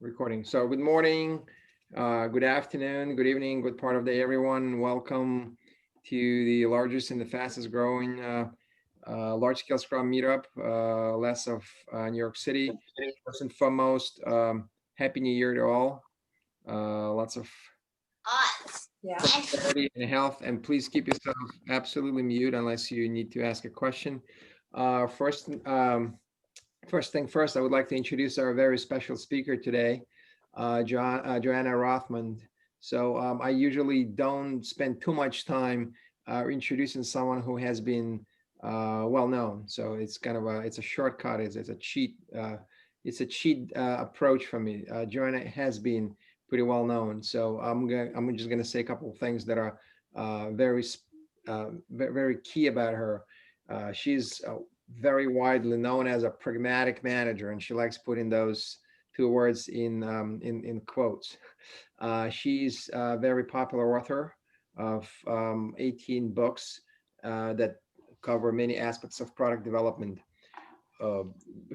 Recording. So good morning, good afternoon, good evening, good part of the day, everyone. Welcome to the largest and the fastest growing large scale Scrum meetup, less of New York City. First and foremost, Happy New Year to all. Lots of prosperity and health, and please keep yourself absolutely mute unless you need to ask a question. First thing first, I would like to introduce our very special speaker today, Johanna Rothman. So I usually don't spend too much time introducing someone who has been well known. So it's kind of it's a shortcut. It's a cheat. It's a cheat approach for me. Johanna has been pretty well known. So I'm just gonna say a couple of things that are very key about her. She's very widely known as a pragmatic manager, and she likes putting those two words in quotes. She's a very popular author of 18 books that cover many aspects of product development. Uh,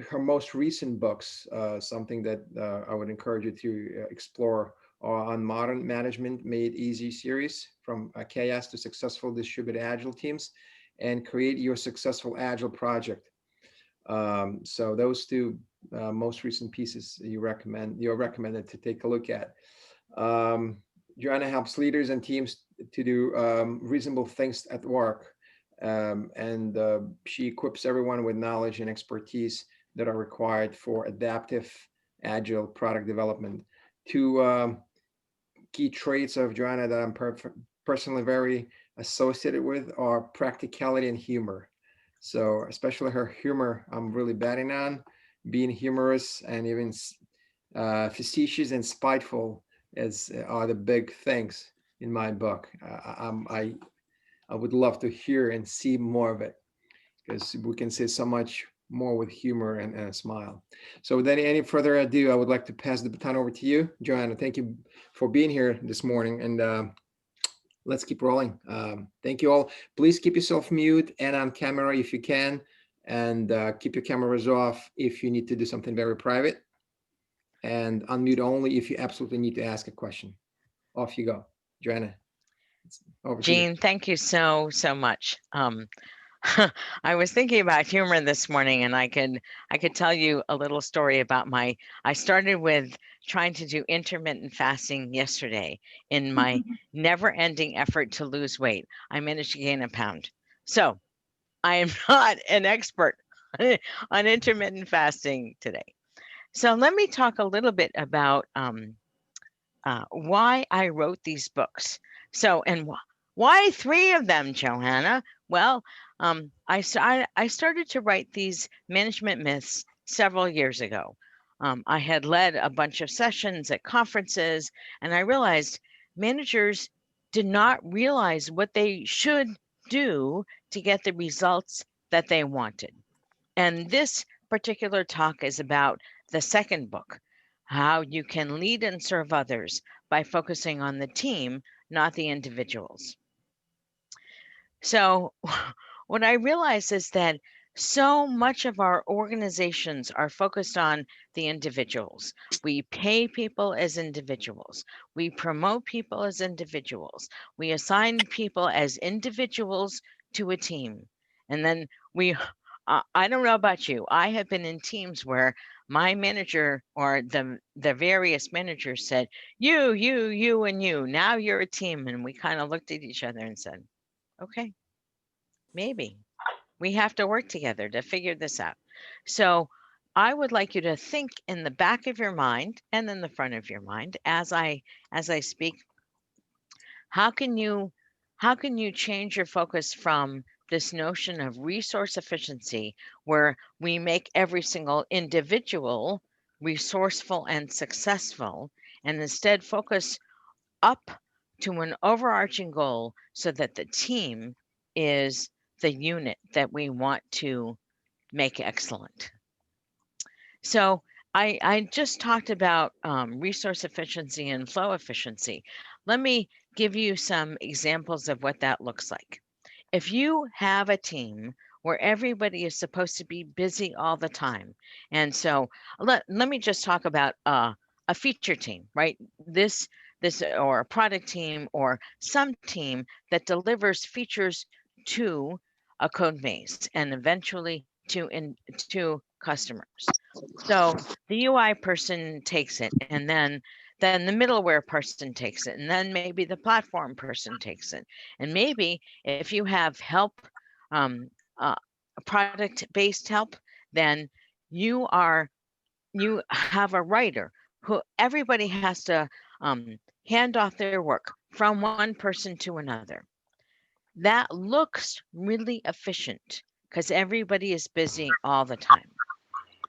Her most recent books, something that I would encourage you to explore, are on Modern Management Made Easy series, from chaos to successful distributed agile teams, and Create Your Successful Agile Project. So those two most recent pieces you're recommended to take a look at. Um, Joanna helps leaders and teams to do reasonable things at work, and she equips everyone with knowledge and expertise that are required for adaptive, agile product development. Two key traits of Joanna that I'm personally very associated with are practicality and humor. So especially her humor, I'm really betting on being humorous and even facetious and spiteful as are the big things in my book. I would love to hear and see more of it because we can say so much more with humor and a smile. So without any further ado, I would like to pass the baton over to you, Joanna. Thank you for being here this morning, and let's keep rolling. Thank you all. Please keep yourself mute and on camera if you can, and keep your cameras off if you need to do something very private, and unmute only if you absolutely need to ask a question. Off you go, Joanna. Over to you. Gene, thank you so much. I was thinking about humor this morning, and I could tell you a little story about I started with trying to do intermittent fasting yesterday in my never-ending effort to lose weight. I managed to gain a pound. So I am not an expert on intermittent fasting today. So let me talk a little bit about why I wrote these books. So, and why three of them, Johanna? Well, I started to write these management myths several years ago. I had led a bunch of sessions at conferences, and I realized managers did not realize what they should do to get the results that they wanted. And this particular talk is about the second book, how you can lead and serve others by focusing on the team, not the individuals. So, what I realize is that so much of our organizations are focused on the individuals. We pay people as individuals. We promote people as individuals. We assign people as individuals to a team. And then I don't know about you. I have been in teams where my manager or the various managers said, you, and you, now you're a team. And we kind of looked at each other and said, okay, maybe we have to work together to figure this out. So I would like you to think in the back of your mind and in the front of your mind as I speak, how can you change your focus from this notion of resource efficiency where we make every single individual resourceful and successful, and instead focus up to an overarching goal so that the team is the unit that we want to make excellent. So I just talked about resource efficiency and flow efficiency. Let me give you some examples of what that looks like. If you have a team where everybody is supposed to be busy all the time, and so let me just talk about a a feature team, right? This or a product team or some team that delivers features to a code base and eventually to customers. So the UI person takes it, and then the middleware person takes it, and then maybe the platform person takes it, and maybe if you have help, um, product based help, then you are you have a writer who everybody has to hand off their work from one person to another. That looks really efficient because everybody is busy all the time.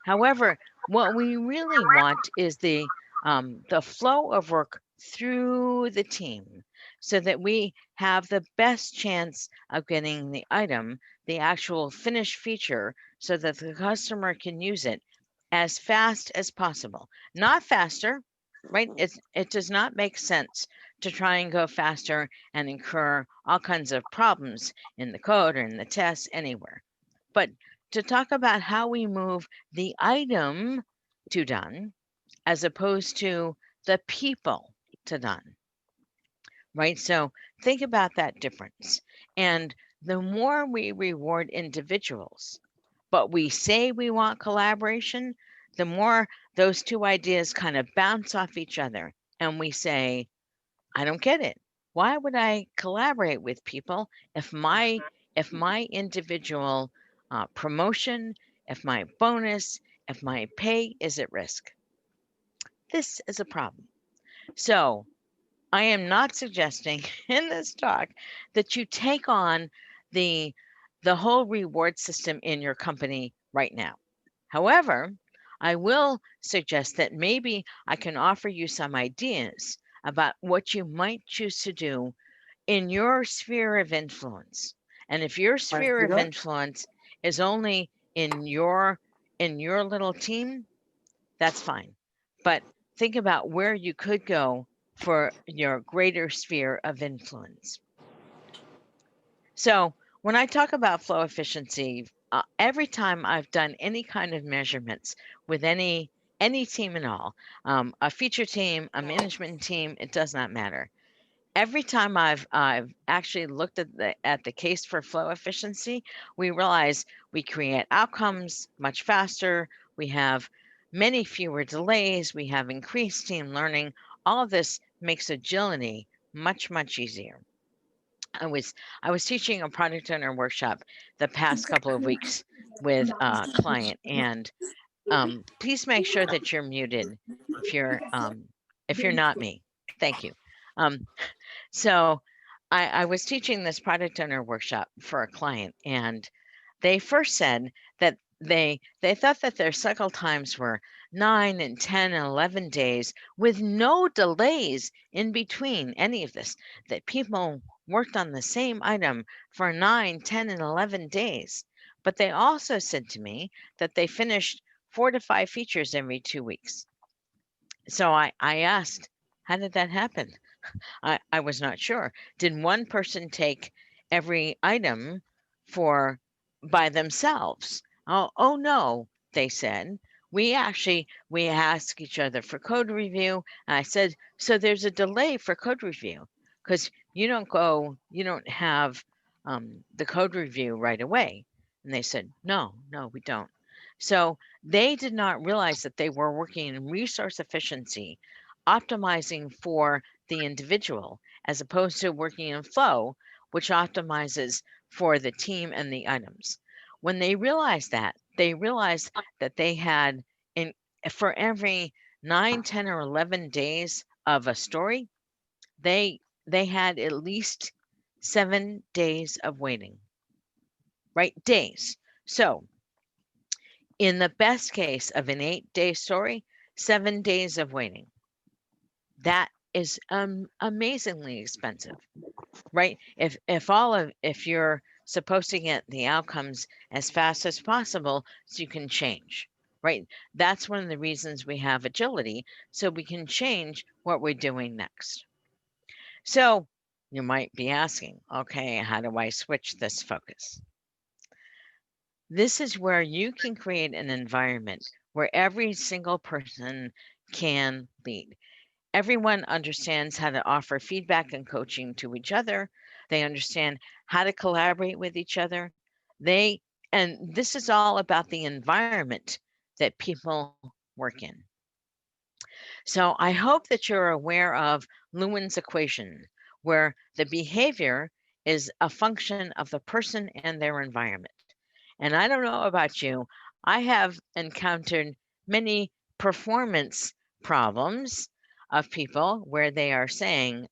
However, what we really want is the flow of work through the team so that we have the best chance of getting the item, the actual finished feature, so that the customer can use it as fast as possible. Not faster, right? It does not make sense to try and go faster and incur all kinds of problems in the code or in the tests anywhere. But to talk about how we move the item to done as opposed to the people to done, right? So think about that difference. And the more we reward individuals, but we say we want collaboration, the more those two ideas kind of bounce off each other. And we say, I don't get it. Why would I collaborate with people if my individual promotion, if my bonus, if my pay is at risk? This is a problem. So I am not suggesting in this talk that you take on the the whole reward system in your company right now. However, I will suggest that maybe I can offer you some ideas about what you might choose to do in your sphere of influence. And if your My sphere of figure. influence is only in your little team, that's fine. But think about where you could go for your greater sphere of influence. So, when I talk about flow efficiency, every time I've done any kind of measurements with any team at all, a feature team, a management team, it does not matter. Every time I've actually looked at the case for flow efficiency, we realize we create outcomes much faster. We have many fewer delays. We have increased team learning. All of this makes agility much easier. I was I was teaching a product owner workshop the past couple of weeks with a client, and please make sure that you're muted if you're not me. Thank you. Um, so I was teaching this product owner workshop for a client, and they first said that they thought that their cycle times were 9 and 10 and 11 days with no delays in between any of this, that people worked on the same item for 9, 10, and 11 days. But they also said to me that they finished 4 to 5 features every 2 weeks. So I asked, how did that happen? I was not sure. Did one person take every item for by themselves? Oh no, they said. We ask each other for code review. And I said, so there's a delay for code review because you don't have the code review right away. And they said, no, we don't. So they did not realize that they were working in resource efficiency, optimizing for the individual as opposed to working in flow, which optimizes for the team and the items. When they realized that they had in for every 9, 10, or 11 days of a story, they had at least 7 days of waiting, right? Days. So in the best case of an 8-day story, 7 days of waiting. That is amazingly expensive, right? If you're supposed to get the outcomes as fast as possible so you can change, right? That's one of the reasons we have agility, so we can change what we're doing next. So you might be asking, okay, how do I switch this focus? This is where you can create an environment where every single person can lead. Everyone understands how to offer feedback and coaching to each other. They understand how to collaborate with each other. They and this is all about the environment that people work in. So I hope that you're aware of Lewin's equation, where the behavior is a function of the person and their environment. And I don't know about you, I have encountered many performance problems of people where they are saying,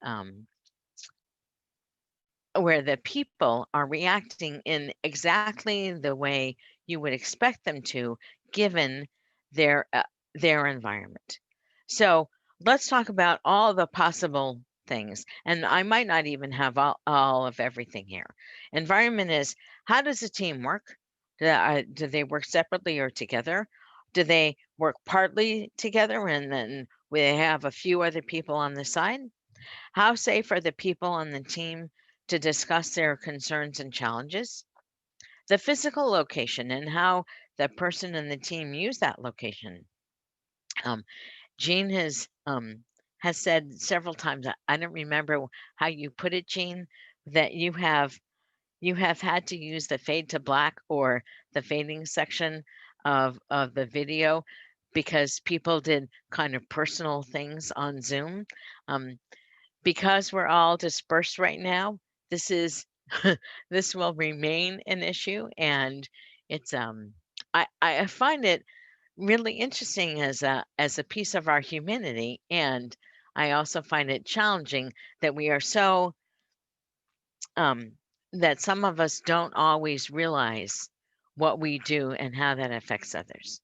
where the people are reacting in exactly the way you would expect them to, given their their environment. So let's talk about all the possible things, and I might not even have all of everything here. Environment is, how does a team work? Do they work separately or together? Do they work partly together and then we have a few other people on the side? How safe are the people on the team to discuss their concerns and challenges? The physical location and how the person and the team use that location. Um, Jean has said several times. I don't remember how you put it, Jean, that you have had to use the fade to black or the fading section of the video because people did kind of personal things on Zoom. Um, because we're all dispersed right now, this is this will remain an issue, and it's I find it really interesting as a piece of our humanity, and I also find it challenging that we are so um, that some of us don't always realize what we do and how that affects others.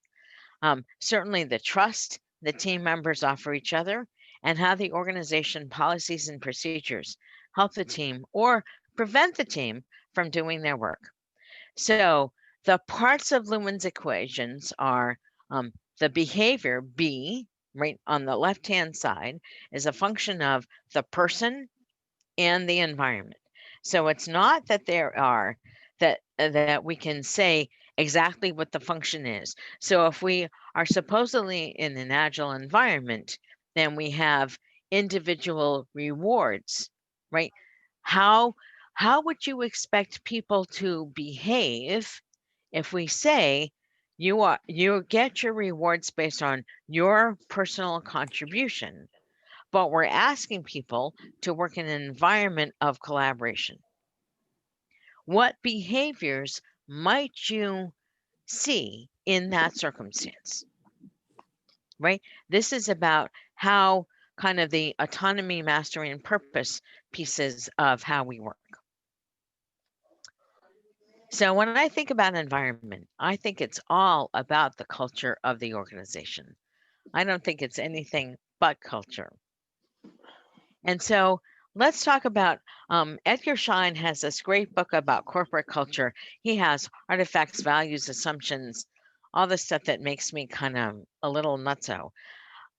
Certainly, the trust the team members offer each other and how the organization policies and procedures help the team or prevent the team from doing their work. So, the parts of Lewin's equations are the behavior B, right on the left hand side, is a function of the person and the environment. So it's not that there are that we can say exactly what the function is. So if we are supposedly in an agile environment, then we have individual rewards, right? How how would you expect people to behave if we say you get your rewards based on your personal contribution, but we're asking people to work in an environment of collaboration? What behaviors might you see in that circumstance, right? This is about how kind of the autonomy, mastery, and purpose pieces of how we work. So when I think about environment, I think it's all about the culture of the organization. I don't think it's anything but culture. And so let's talk about Edgar Schein has this great book about corporate culture. He has artifacts, values, assumptions, all the stuff that makes me kind of a little nutso.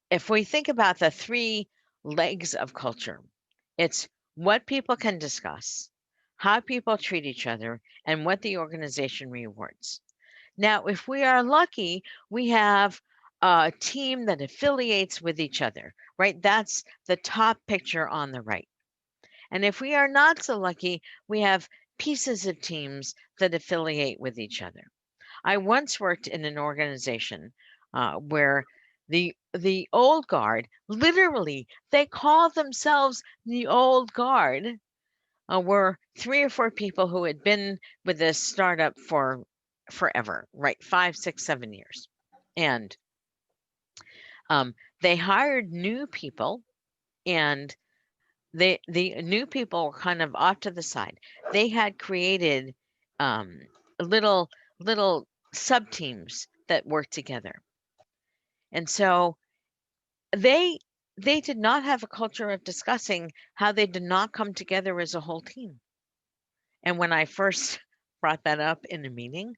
If we think about the three legs of culture, it's what people can discuss, how people treat each other, and what the organization rewards. Now, if we are lucky, we have a team that affiliates with each other, right? That's the top picture on the right. And if we are not so lucky, we have pieces of teams that affiliate with each other. I once worked in an organization where the old guard, literally, they call themselves the old guard, were three or four people who had been with this startup for forever, right? 5, 6, 7 years. And um, they hired new people, and the new people were kind of off to the side. They had created um, little little sub teams that worked together, and so they they did not have a culture of discussing how they did not come together as a whole team. And when I first brought that up in a meeting,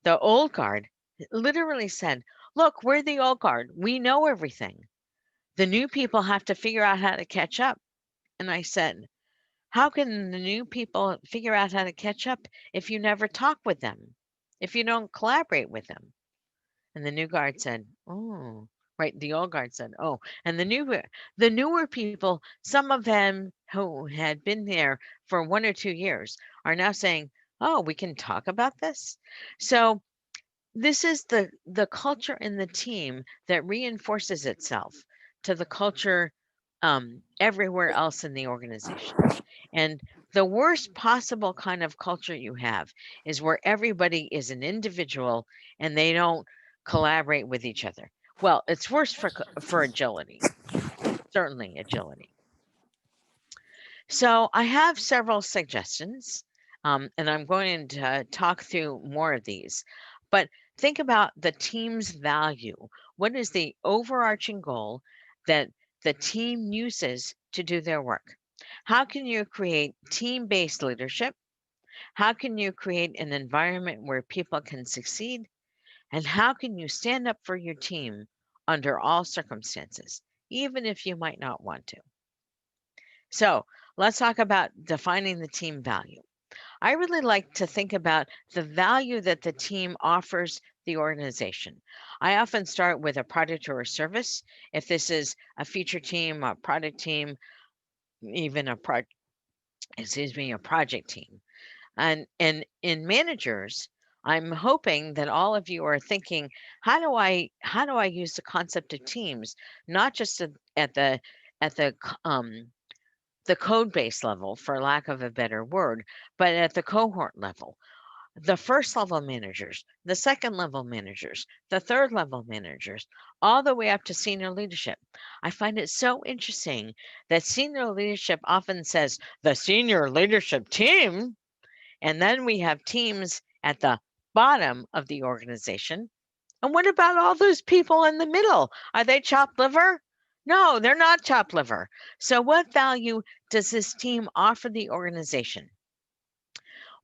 the old guard literally said, "Look, we're the old guard. We know everything. The new people have to figure out how to catch up." And I said, "How can the new people figure out how to catch up if you never talk with them, if you don't collaborate with them?" And the new guard said, "Oh." right? The old guard said, "Oh," and the newer people, some of them who had been there for 1 or 2 years are now saying, "Oh, we can talk about this." So this is the culture in the team that reinforces itself to the culture everywhere else in the organization. And the worst possible kind of culture you have is where everybody is an individual and they don't collaborate with each other. Well, it's worse for agility, certainly agility. So I have several suggestions, and I'm going to talk through more of these. But think about the team's value. What is the overarching goal that the team uses to do their work? How can you create team based leadership? How can you create an environment where people can succeed? And how can you stand up for your team under all circumstances, even if you might not want to? So let's talk about defining the team value. I really like to think about the value that the team offers the organization. I often start with a product or a service. If this is a feature team, a product team, even a project team. And in managers, I'm hoping that all of you are thinking, how do I use the concept of teams, not just at the code base level, for lack of a better word, but at the cohort level, the first level managers, the second level managers, the third level managers, all the way up to senior leadership. I find it so interesting that senior leadership often says the senior leadership team, and then we have teams at the bottom of the organization. And what about all those people in the middle? Are they chopped liver? No, they're not chopped liver. So, what value does this team offer the organization?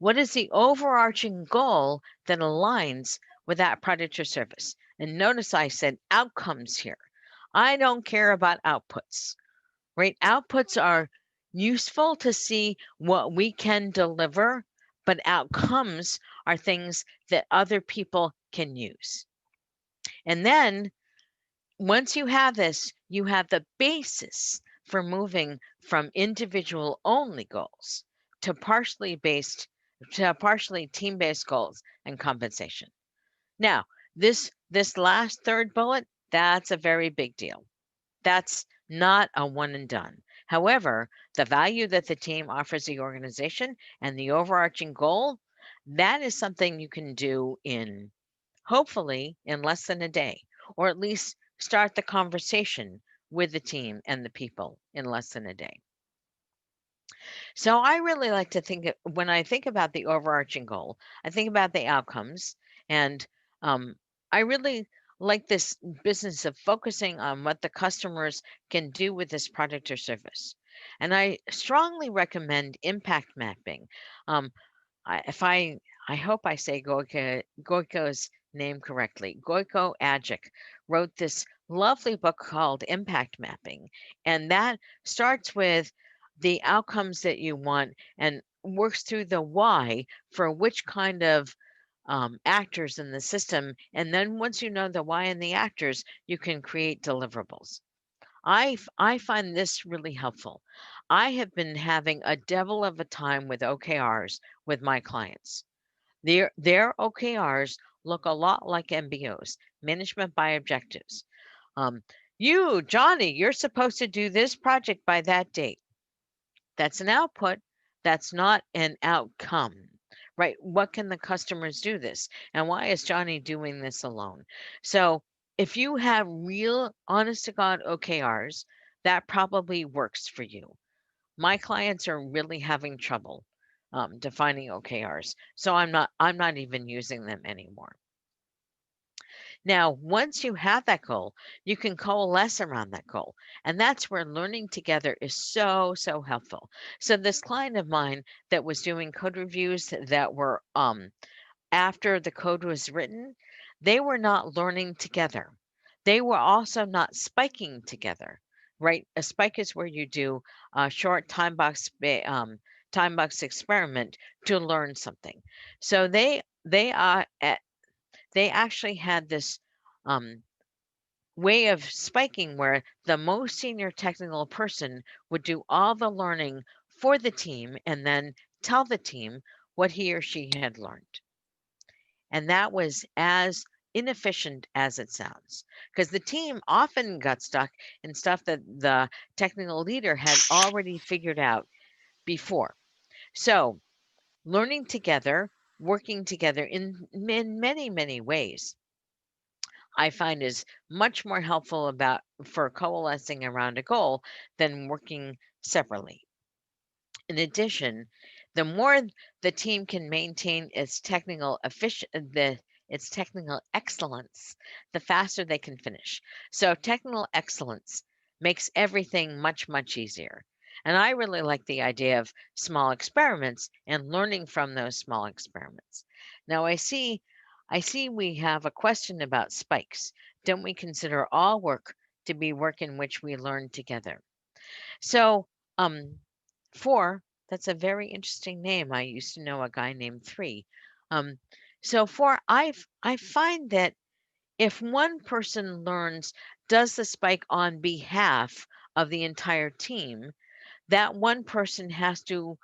What is the overarching goal that aligns with that product or service? And notice I said outcomes here. I don't care about outputs, right? Outputs are useful to see what we can deliver, but outcomes are things that other people can use. And then once you have this, you have the basis for moving from individual only goals to partially team based goals and compensation. Now, this last third bullet, that's a very big deal. That's not a one and done. However, the value that the team offers the organization and the overarching goal, that is something you can do in hopefully in less than a day, or at least start the conversation with the team and the people in less than a day. So I really like to when I think about the overarching goal, I think about the outcomes, and um, I really like this business of focusing on what the customers can do with this product or service. And I strongly recommend impact mapping. Um, if I hope I say Goiko's name correctly. Goiko Agic wrote this lovely book called Impact Mapping, and that starts with the outcomes that you want and works through the why for which kind of actors in the system. And then once you know the why and the actors, you can create deliverables. I find this really helpful. I have been having a devil of a time with OKRs with my clients. Their OKRs look a lot like MBOs, management by objectives. Um, Johnny, you're supposed to do this project by that date. That's an output. That's not an outcome, right? What can the customers do this? And why is Johnny doing this alone? So if you have real, honest to God OKRs, that probably works for you. My clients are really having trouble defining OKRs, so I'm not even using them anymore. Now, once you have that goal, you can coalesce around that goal. And that's where learning together is so, so helpful. So, this client of mine that was doing code reviews that were after the code was written, they were not learning together. They were also not spiking together, right? A spike is where you do a short time box experiment to learn something. So they actually had this um, way of spiking where the most senior technical person would do all the learning for the team and then tell the team what he or she had learned. And that was as inefficient as it sounds because the team often got stuck in stuff that the technical leader had already figured out before. So, learning together, working together in many, many ways, I find is much more helpful about for coalescing around a goal than working separately. In addition, the more the team can maintain its technical excellence, the faster they can finish. So technical excellence makes everything much easier. And I really like the idea of small experiments and learning from those small experiments. Now I see we have a question about spikes. Don't we consider all work to be work in which we learn together? So, um, four, that's a very interesting name. I used to know a guy named three. Um, so four, I find that if one person learns, does the spike on behalf of the entire team, that one person has to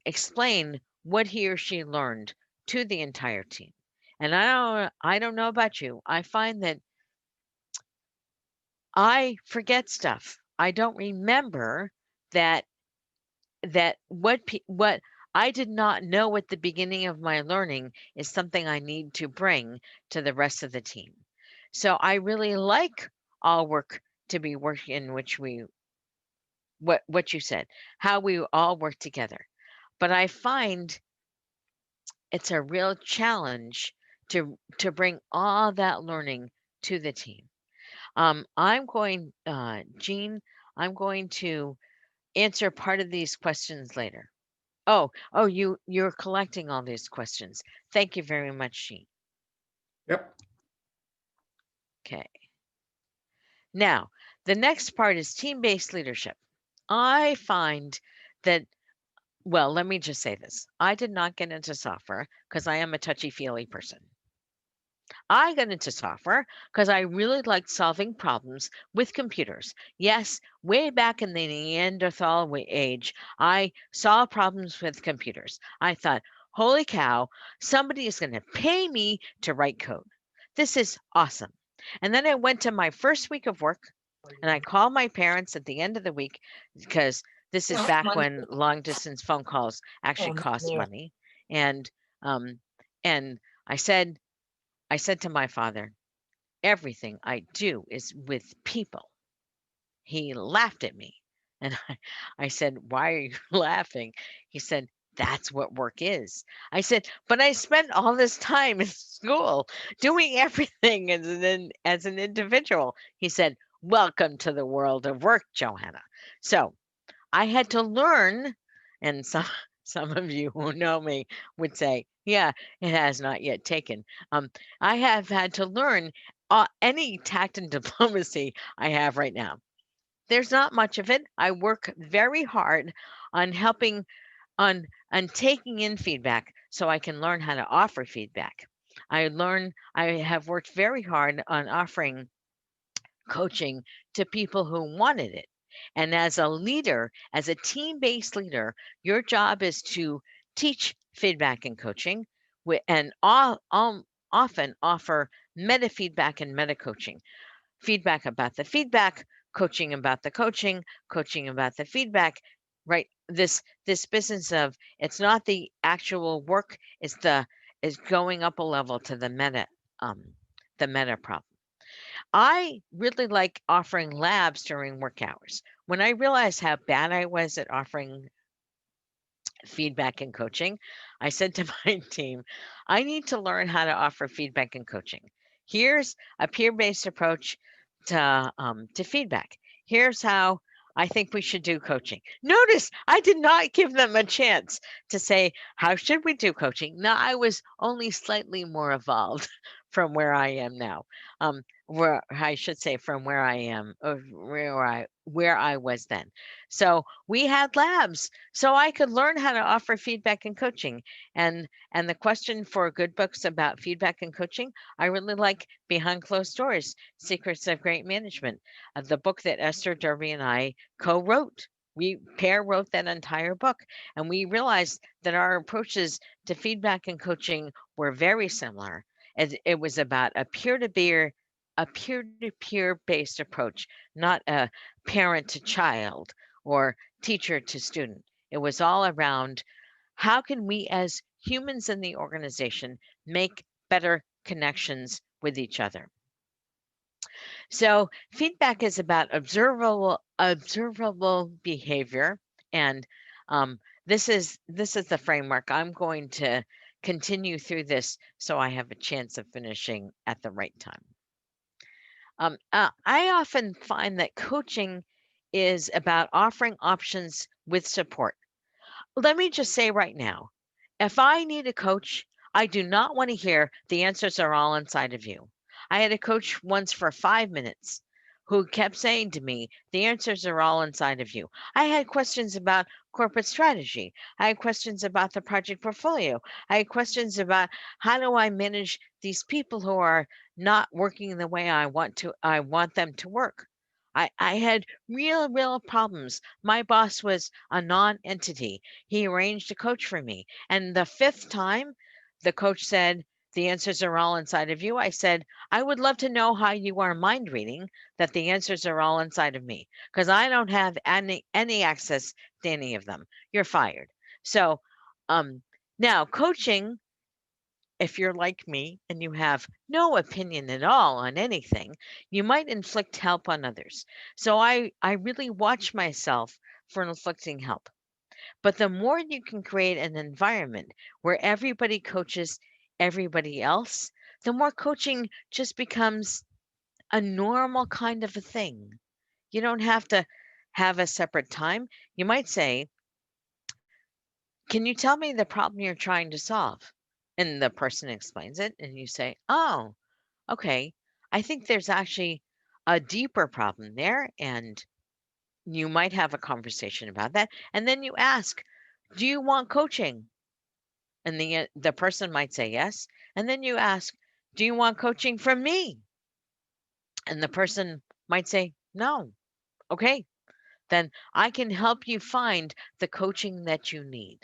explain what he or she learned to the entire team. And I don't know about you. I find that I forget stuff. I don't remember that what I did not know at the beginning of my learning is something I need to bring to the rest of the team. So I really like all work to be work in which we what you said, how we all work together. But I find it's a real challenge to bring all that learning to the team. Jean, I'm going to answer part of these questions later. Oh, you're collecting all these questions. Thank you very much, Sheen. Yep. Okay. Now, the next part is team-based leadership. I find that, well, let me just say this. I did not get into software because I am a touchy-feely person. I got into software because I really liked solving problems with computers. Yes, way back in the Neanderthal age, I saw problems with computers. I thought, holy cow, somebody is going to pay me to write code. This is awesome. And then I went to my first week of work and I called my parents at the end of the week because this is back when long distance phone calls actually cost money. And um, and I said, I said to my father, everything I do is with people. He laughed at me. And I said, why are you laughing? He said, that's what work is. I said, but I spent all this time in school doing everything as an individual. He said, welcome to the world of work, Johanna. So I had to learn, and some of you who know me would say, "Yeah, it has not yet taken." I have had to learn any tact and diplomacy I have right now. There's not much of it. I work very hard on helping on taking in feedback so I can learn how to offer feedback. I have worked very hard on offering coaching to people who wanted it. And as a leader, as a team based leader, your job is to teach feedback and coaching and often offer meta feedback and meta coaching. Feedback about the feedback, coaching about the coaching, coaching about the feedback. Right. This business of it's not the actual work, it's going up a level to um the meta problem. I really like offering labs during work hours. When I realized how bad I was at offering feedback and coaching, I said to my team, I need to learn how to offer feedback and coaching. Here's a peer based approach to feedback. Here's how I think we should do coaching. Notice I did not give them a chance to say, how should we do coaching? No, I was only slightly more evolved. from where I am now. Where I should say from where I am, or where I was then. So we had labs, so I could learn how to offer feedback and coaching. And the question for good books about feedback and coaching, I really like Behind Closed Doors: Secrets of Great Management, the book that Esther Derby and I co-wrote. We pair wrote that entire book, and we realized that our approaches to feedback and coaching were very similar. It was about a peer-to-peer based approach, not a parent to child or teacher to student. It was all around how can we as humans in the organization make better connections with each other. So feedback is about observable behavior, and this is the framework. I'm going to continue through this so I have a chance of finishing at the right time. I often find that coaching is about offering options with support. Let me just say right now, if I need a coach, I do not want to hear the answers are all inside of you. I had a coach once for 5 minutes who kept saying to me, the answers are all inside of you. I had questions about corporate strategy. I had questions about the project portfolio. I had questions about how do I manage these people who are not working the way I want them to work. I had real problems. My boss was a non-entity. He arranged a coach for me. And the fifth time, the coach said, the answers are all inside of you. I said, I would love to know how you are mind reading that the answers are all inside of me because I don't have any access to any of them. You're fired. So, um, now coaching, if you're like me and you have no opinion at all on anything, you might inflict help on others. So I really watch myself for inflicting help. But the more you can create an environment where everybody coaches everybody else, the more coaching just becomes a normal kind of a thing. You don't have to have a separate time. You might say, can you tell me the problem you're trying to solve? And the person explains it, and you say, oh, okay, I think there's actually a deeper problem there. And you might have a conversation about that. And then you ask, do you want coaching? And the person might say yes. And then you ask, do you want coaching from me? And the person might say no. Okay, then I can help you find the coaching that you need.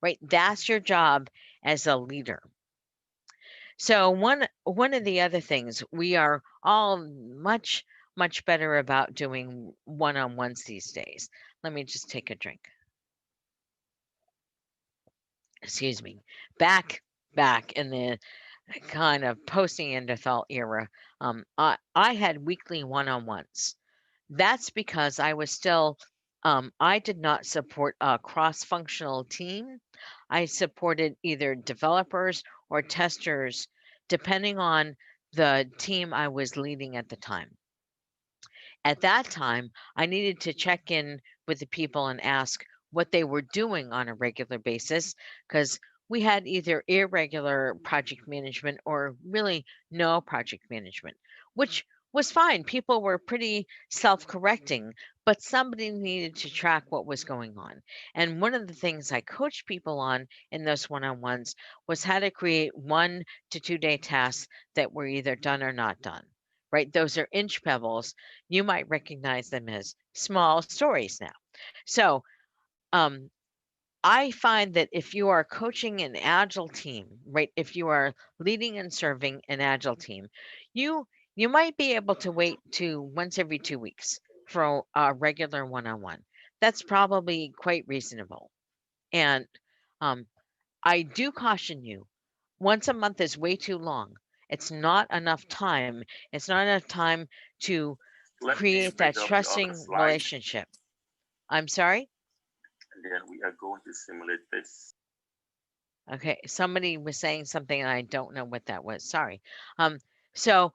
Right? That's your job as a leader. So one of the other things we are all much better about doing one-on-ones these days. Let me just take a drink. Excuse me. Back in the kind of post Neanderthal era, I had weekly one-on-ones. That's because I was still, I did not support a cross functional team. I supported either developers or testers, depending on the team I was leading at the time. At that time, I needed to check in with the people and ask what they were doing on a regular basis because we had either irregular project management or really no project management, which was fine. People were pretty self correcting, but somebody needed to track what was going on. And one of the things I coached people on in those one on ones was how to create 1 to 2 day tasks that were either done or not done. Right? Those are inch pebbles. You might recognize them as small stories now. So, um, I find that if you are coaching an agile team, right, if you are leading and serving an agile team, you you might be able to wait to once every 2 weeks for a regular one-on-one. That's probably quite reasonable. And um, I do caution you, once a month is way too long. It's not enough time. It's not enough time to Let me create bring that up the other trusting slide, relationship. I'm sorry. and then we are going to simulate this. Okay, somebody was saying something and I don't know what that was. Sorry. So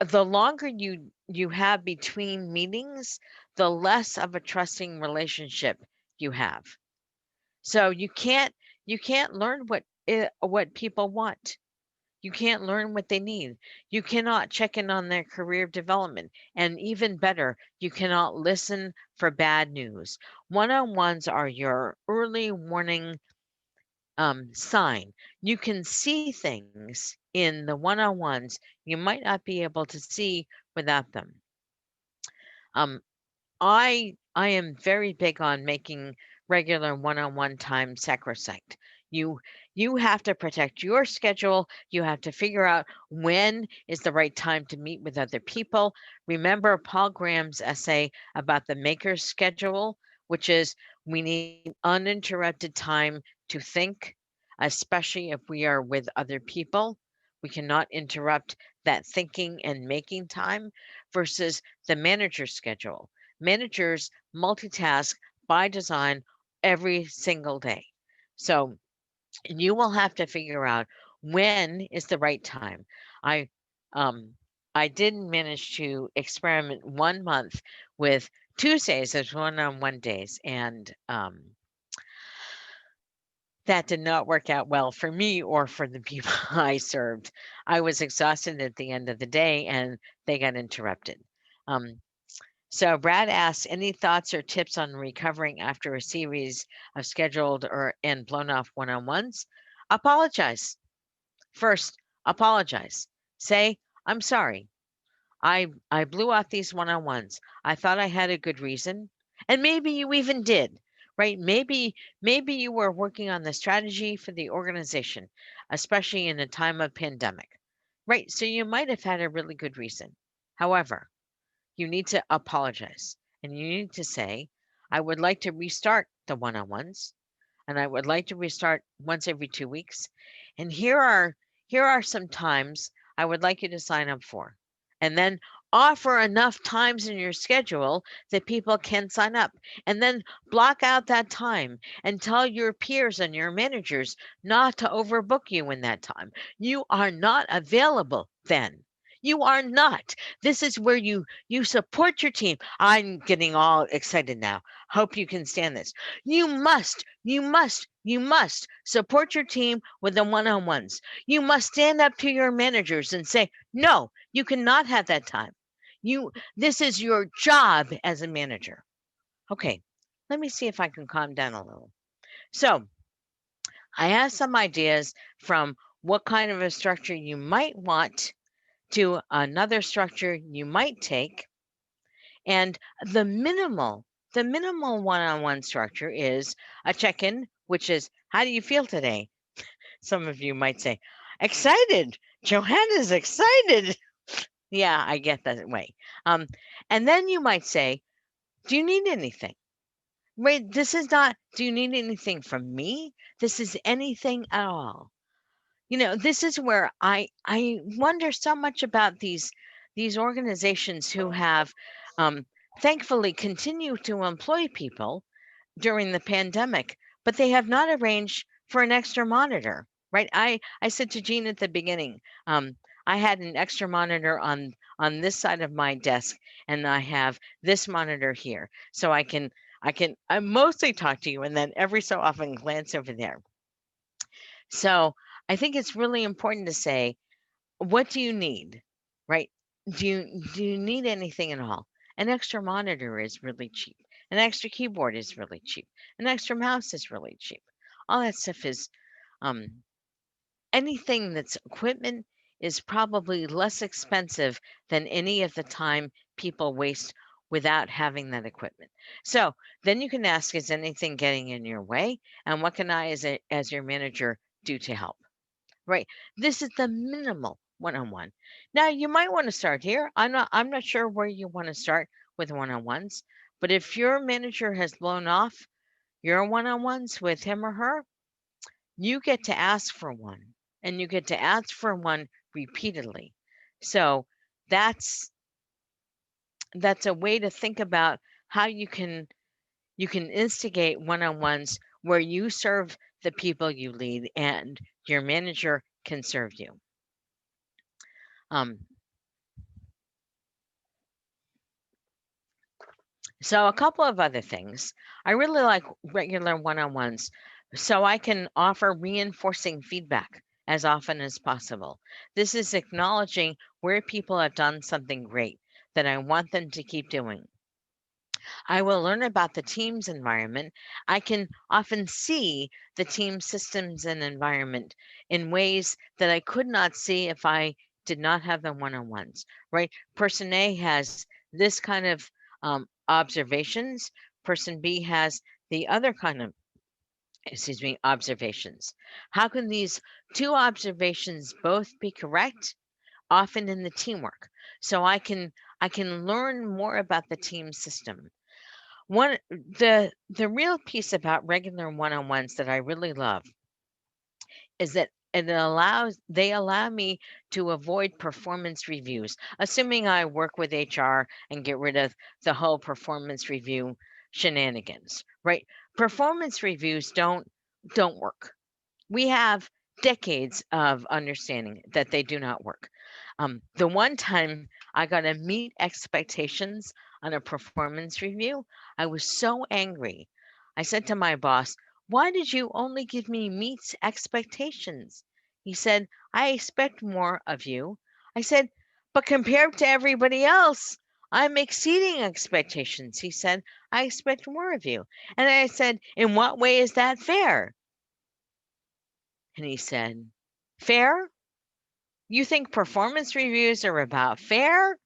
the longer you have between meetings, the less of a trusting relationship you have. So you can't learn what people want. You can't learn what they need. You cannot check in on their career development. And even better, you cannot listen for bad news. One on ones are your early warning sign. You can see things in the one on ones you might not be able to see without them. Um, I am very big on making regular one-on-one time sacrosanct. You you have to protect your schedule. You have to figure out when is the right time to meet with other people. Remember Paul Graham's essay about the maker's schedule, which is we need uninterrupted time to think, especially if we are with other people. We cannot interrupt that thinking and making time versus the manager's schedule. Managers multitask by design every single day. So you will have to figure out when is the right time. I um I did manage to experiment 1 month with Tuesdays as one-on-one days, and that did not work out well for me or for the people I served. I was exhausted at the end of the day, and they got interrupted. Um, So Brad asks, any thoughts or tips on recovering after a series of scheduled or and blown off one-on-ones? Apologize. First, apologize. Say, I'm sorry. I blew off these one-on-ones. I thought I had a good reason. And maybe you even did, right? Maybe you were working on the strategy for the organization, especially in a time of pandemic. Right? So you might have had a really good reason. However, you need to apologize and you need to say, I would like to restart the one on ones and I would like to restart once every 2 weeks. And here are some times I would like you to sign up for. And then offer enough times in your schedule that people can sign up. And then block out that time and tell your peers and your managers not to overbook you in that time. You are not available then. You are not. This is where you support your team. I'm getting all excited now. Hope you can stand this. You must support your team with the one on ones. You must stand up to your managers and say, no, you cannot have that time. This is your job as a manager. Okay, let me see if I can calm down a little. So I have some ideas from what kind of a structure you might want to another structure you might take. And the minimal, the minimal one-on-one structure is a check-in, which is, how do you feel today? Some of you might say, excited. Johanna's excited. Yeah, I get that way. Um, and then you might say, do you need anything? Right? This is not, do you need anything from me? This is anything at all. This is where I wonder so much about these organizations who have um, thankfully continued to employ people during the pandemic, but they have not arranged for an extra monitor, right? I said to Jean at the beginning, I had an extra monitor on this side of my desk, and I have this monitor here, so I mostly talk to you, and then every so often glance over there. So I think it's really important to say, what do you need? Right? Do you need anything at all? An extra monitor is really cheap. An extra keyboard is really cheap. An extra mouse is really cheap. All that stuff is um anything that's equipment is probably less expensive than any of the time people waste without having that equipment. So then you can ask, is anything getting in your way? And what can I as your manager do to help? Right. This is the minimal one-on-one. Now you might want to start here. I'm not sure where you want to start with one-on-ones, but if your manager has blown off your one-on-ones with him or her, you get to ask for one and you get to ask for one repeatedly. So that's that's a way to think about how you can instigate one-on-ones where you serve the people you lead and your manager can serve you. Um, so a couple of other things. I really like regular one-on-ones so I can offer reinforcing feedback as often as possible. This is acknowledging where people have done something great that I want them to keep doing. I will learn about the team's environment. I can often see the team systems and environment in ways that I could not see if I did not have the one on ones, right? Person A has this kind of observations, person B has the other kind of, excuse me, observations. How can these two observations both be correct? Often in the teamwork. So I can learn more about the team system. The real piece about regular one-on-ones that I really love is that they allow me to avoid performance reviews, assuming I work with HR and get rid of the whole performance review shenanigans, right? Performance reviews don't work. We have decades of understanding that they do not work. The one time I got to meet expectations on a performance review, I was so angry. I said to my boss, "Why did you only give me meets expectations?" He said, "I expect more of you." I said, "But compared to everybody else, I'm exceeding expectations." He said, "I expect more of you." And I said, "In what way is that fair?" And he said, "Fair? You think performance reviews are about fair?"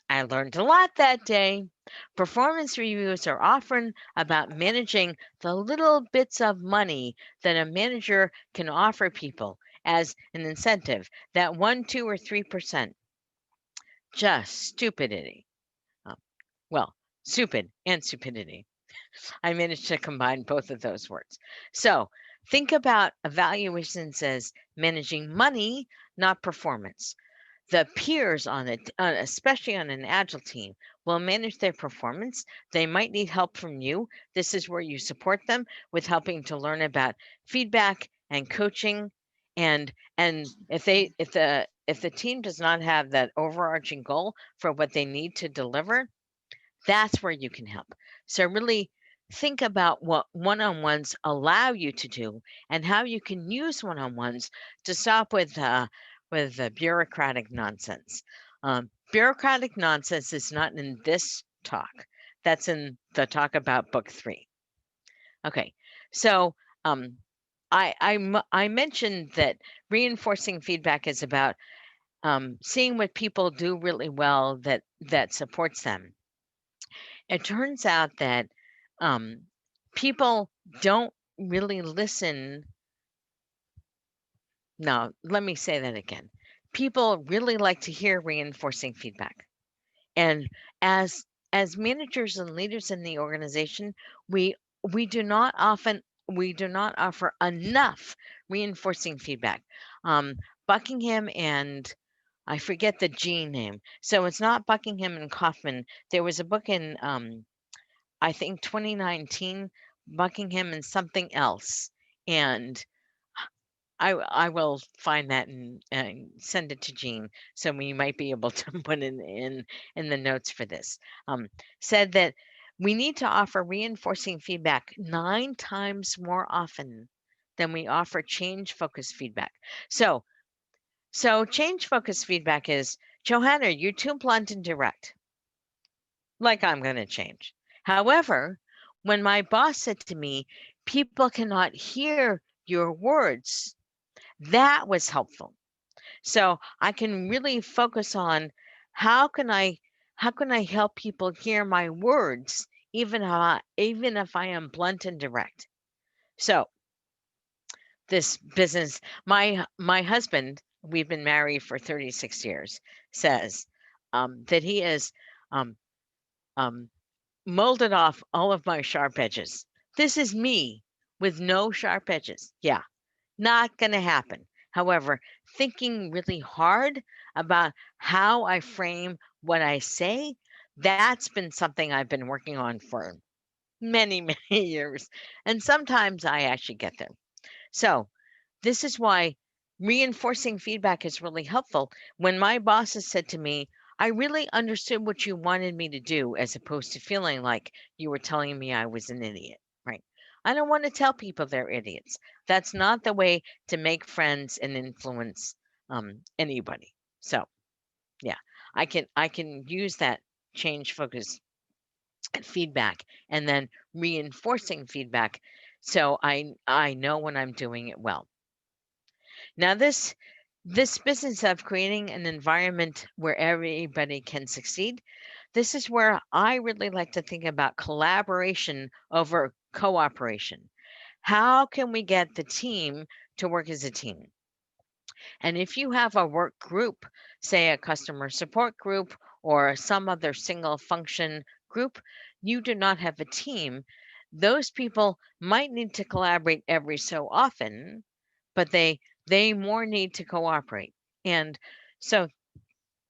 I learned a lot that day. Performance reviews are often about managing the little bits of money that a manager can offer people as an incentive, that 1, 2, or 3%. Just stupidity. Uh, well, stupid and stupidity. I managed to combine both of those words. So think about evaluations as managing money, not performance. The peers on it, especially on an agile team, will manage their performance. They might need help from you. This is where you support them with helping to learn about feedback and coaching. And if the team does not have that overarching goal for what they need to deliver, that's where you can help. So really think about what one-on-ones allow you to do and how you can use one-on-ones to stop with the bureaucratic nonsense. Bureaucratic nonsense is not in this talk. That's in the talk about book 3. Okay, so um, I mentioned that reinforcing feedback is about seeing what people do really well that supports them. It turns out that um, people don't really listen. No, let me say that again. People really like to hear reinforcing feedback. And as as managers and leaders in the organization, we we do not often we do not offer enough reinforcing feedback. Buckingham and I forget the G name. So it's not Buckingham and Kaufman. There was a book in I think 2019, Buckingham and something else. And I will find that and send it to Jean, so we might be able to put it in the notes for this. Said that we need to offer reinforcing feedback 9 times more often than we offer change focused feedback. So change focused feedback is, Johanna, you're too blunt and direct. Like I'm going to change. However, when my boss said to me, people cannot hear your words, that was helpful. So I can really focus on how can I how can I help people hear my words even if I am blunt and direct. So this business, my husband, we've been married for 36 years, says that he is um, um, molded off all of my sharp edges. This is me with no sharp edges. Yeah, not going to happen. However, thinking really hard about how I frame what I say, that's been something I've been working on for many, many years. And sometimes I actually get there. So, this is why reinforcing feedback is really helpful. When my bosses said to me, I really understood what you wanted me to do, as opposed to feeling like you were telling me I was an idiot, right? I don't want to tell people they're idiots. That's not the way to make friends and influence anybody. So yeah, I can use that change focus and feedback and then reinforcing feedback so I know when I'm doing it well. Now this business of creating an environment where everybody can succeed, this is where I really like to think about collaboration over cooperation. How can we get the team to work as a team? And if you have a work group, say a customer support group or some other single function group, you do not have a team. Those people might need to collaborate every so often, but they more need to cooperate. And so,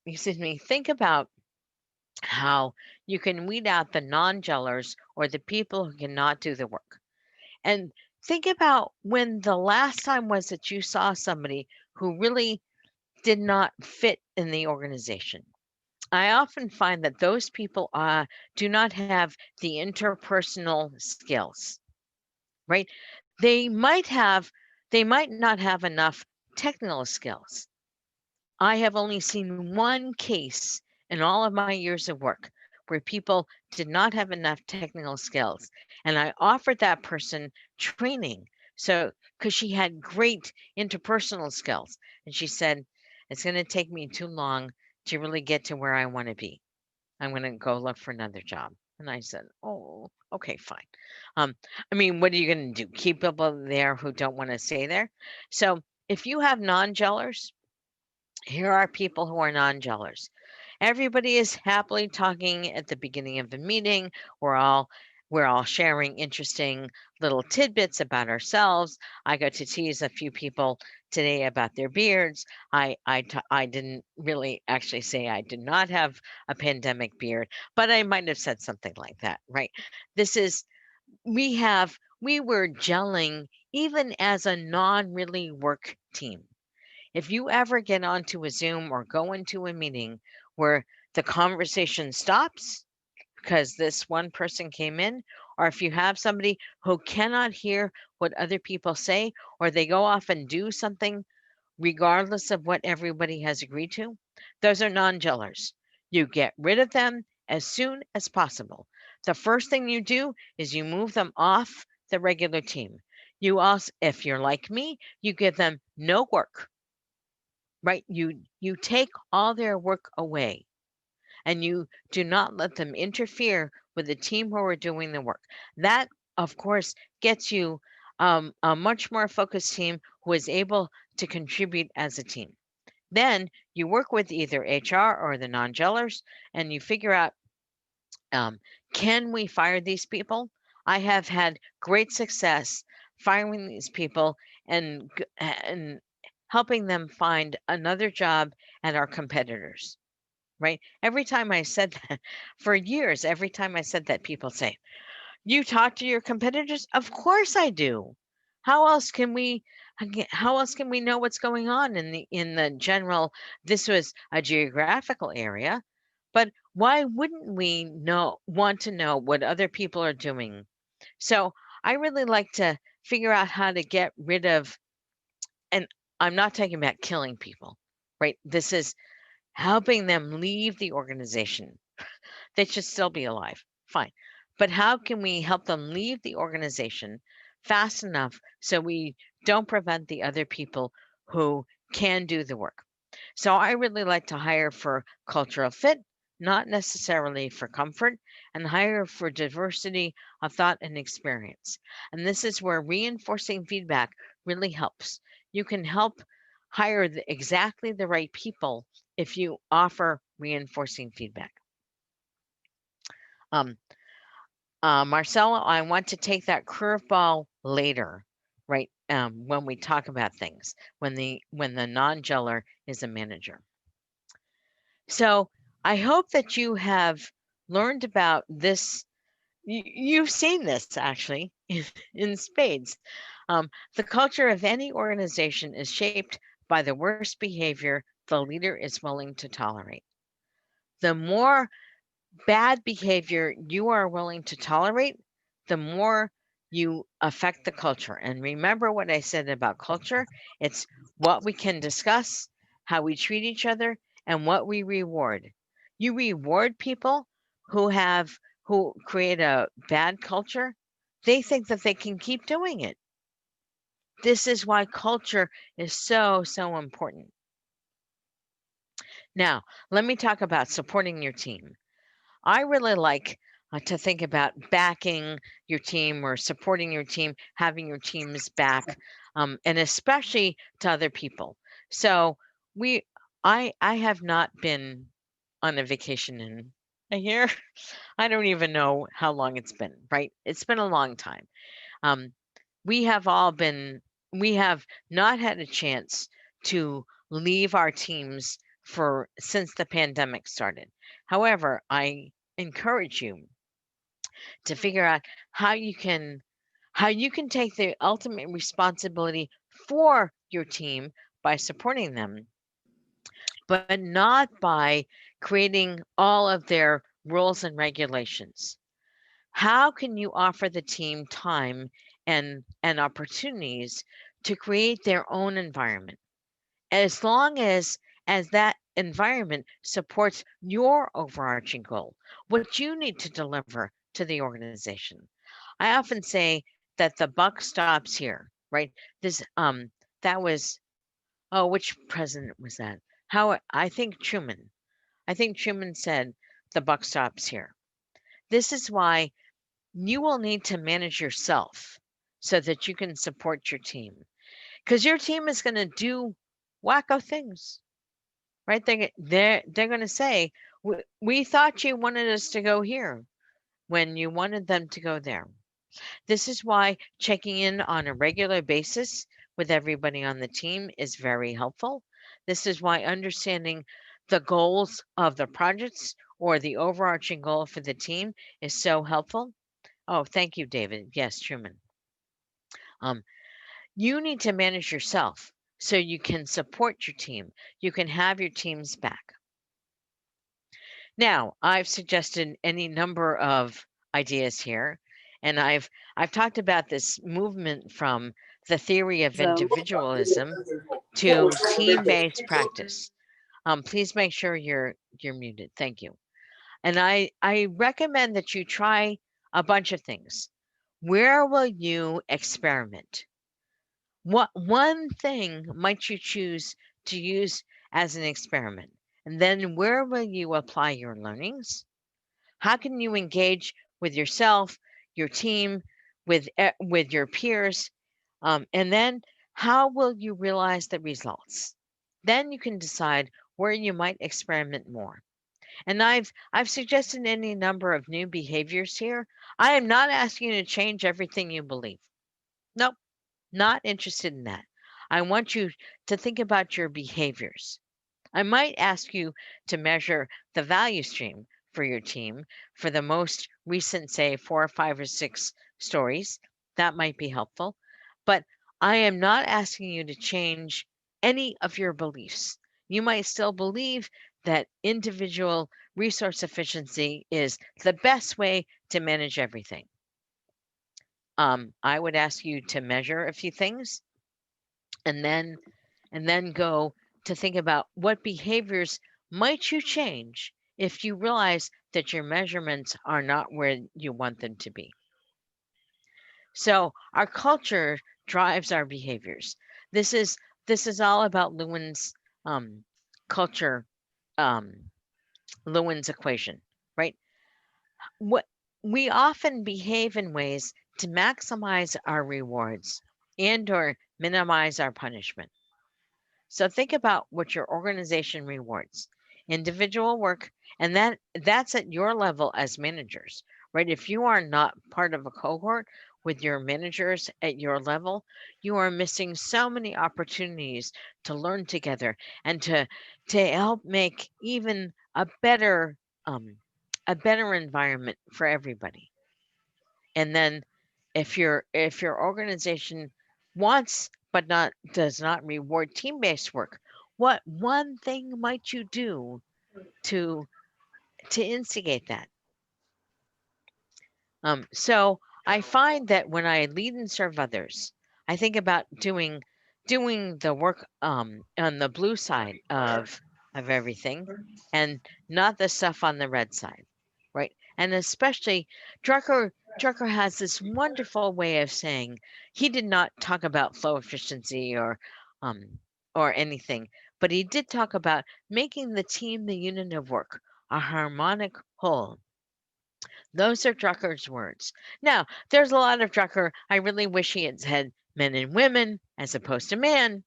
excuse me, think about how you can weed out the non-gellers or the people who cannot do the work. And think about when the last time was that you saw somebody who really did not fit in the organization. I often find that those people do not have the interpersonal skills, right? They might have, they might not have enough technical skills. I have only seen one case in all of my years of work where people did not have enough technical skills. And I offered that person training. So, because she had great interpersonal skills. And she said, it's going to take me too long to really get to where I want to be. I'm going to go look for another job. And I said, oh, okay, fine. Um, I mean, what are you going to do? Keep people there who don't want to stay there? So, if you have non gellers, here are people who are non-gellers. Everybody is happily talking at the beginning of the meeting. We're all sharing interesting little tidbits about ourselves. I got to tease a few people today about their beards. I didn't really actually say I did not have a pandemic beard, but I might have said something like that, right? This is we were gelling even as a non really work team. If you ever get onto a Zoom or go into a meeting where the conversation stops because this one person came in, or if you have somebody who cannot hear what other people say, or they go off and do something regardless of what everybody has agreed to, those are non gellers. You get rid of them as soon as possible. The first thing you do is you move them off the regular team. You also, if you're like me, you give them no work, right? You take all their work away and you do not let them interfere with the team who are doing the work. That, of course, gets you a much more focused team who is able to contribute as a team. Then you work with either HR or the non-gellers and you figure out, um, can we fire these people? I have had great success firing these people and helping them find another job at our competitors. Right? Every time I said that, for years, every time I said that, people say, "You talk to your competitors?" Of course I do. How else can we? How else can we know what's going on in the general? This was a geographical area, but why wouldn't we want to know what other people are doing? So I really like to figure out how to get rid of, and I'm not talking about killing people, right? This is helping them leave the organization. They should still be alive. Fine. But how can we help them leave the organization fast enough so we don't prevent the other people who can do the work? So I really like to hire for cultural fit, not necessarily for comfort, and hire for diversity of thought and experience. And this is where reinforcing feedback really helps. You can help hire exactly the right people if you offer reinforcing feedback. Um, Marcelo, I want to take that curveball later, right? When we talk about things, when the non-geller is a manager. So I hope that you have learned about this. You've seen this actually in spades. The culture of any organization is shaped by the worst behavior the leader is willing to tolerate. The more bad behavior you are willing to tolerate, the more you affect the culture. And remember what I said about culture? It's what we can discuss, how we treat each other, and what we reward. You reward people who create a bad culture, they think that they can keep doing it. This is why culture is so important. Now, let me talk about supporting your team. I really like to think about backing your team or supporting your team, having your team's back, and especially to other people. So we, I have not been on a vacation in a year. I don't even know how long it's been. Right? It's been a long time. Um, we have all been. We have not had a chance to leave our teams for since the pandemic started. However, I encourage you to figure out how you can how you can take the ultimate responsibility for your team by supporting them, but not by creating all of their rules and regulations. How can you offer the team time and opportunities to create their own environment? As long as that environment supports your overarching goal, what you need to deliver to the organization. I often say that the buck stops here, right? This that was, oh, which president was that? How I think Truman. I think Truman said the buck stops here. This is why you will need to manage yourself so that you can support your team, because your team is going to do wacko things, right? They're going to say, we thought you wanted us to go here when you wanted them to go there. This is why checking in on a regular basis with everybody on the team is very helpful. This is why understanding the goals of the projects or the overarching goal for the team is so helpful. Oh, thank you, David. Yes, Truman. Um, you need to manage yourself so you can support your team. You can have your team's back. Now, I've suggested any number of ideas here, and I've talked about this movement from the theory of individualism to team-based practice. Please make sure you're muted. Thank you. And I recommend that you try a bunch of things. Where will you experiment? What one thing might you choose to use as an experiment? And then where will you apply your learnings? How can you engage with yourself, your team, with your peers? And then how will you realize the results? Then you can decide where you might experiment more. And I've suggested any number of new behaviors here. I am not asking you to change everything you believe. Nope, not interested in that. I want you to think about your behaviors. I might ask you to measure the value stream for your team for the most recent, say, 4 or 5 or 6 stories. That might be helpful. But I am not asking you to change any of your beliefs. You might still believe that individual resource efficiency is the best way to manage everything. I would ask you to measure a few things and then go to think about what behaviors might you change if you realize that your measurements are not where you want them to be. So our culture drives our behaviors. This is this is all about Lewin's culture, um, Lewin's equation, right? What we often behave in ways to maximize our rewards and or minimize our punishment. So think about what your organization rewards. Individual work, and that's at your level as managers, right? If you are not part of a cohort with your managers at your level, you are missing so many opportunities to learn together and to help make even um, a better environment for everybody. And then if your organization wants but not does not reward team-based work, what one thing might you do to instigate that? So I find that when I lead and serve others, I think about doing the work on the blue side of everything and not the stuff on the red side, right? And especially Drucker has this wonderful way of saying he did not talk about flow efficiency um, or anything, but he did talk about making the team the unit of work, a harmonic whole. Those are Drucker's words. Now, there's a lot of Drucker. I really wish he had said men and women as opposed to man.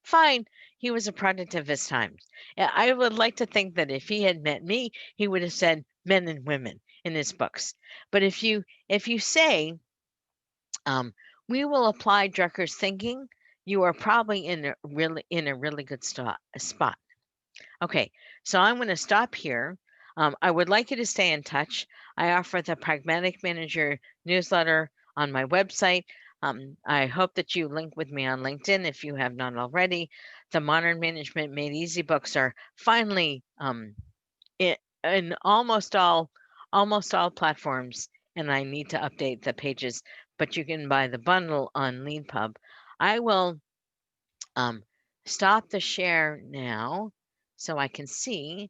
Fine. He was a product of his times. I would like to think that if he had met me, he would have said men and women in his books. But if you say um, we will apply Drucker's thinking, you are probably in a really good spot. Okay, so I'm going to stop here. I would like you to stay in touch. I offer the Pragmatic Manager newsletter on my website. I hope that you link with me on LinkedIn if you have not already. The Modern Management Made Easy books are finally in almost all platforms, and I need to update the pages, but you can buy the bundle on LeadPub. I will um, stop the share now so I can see.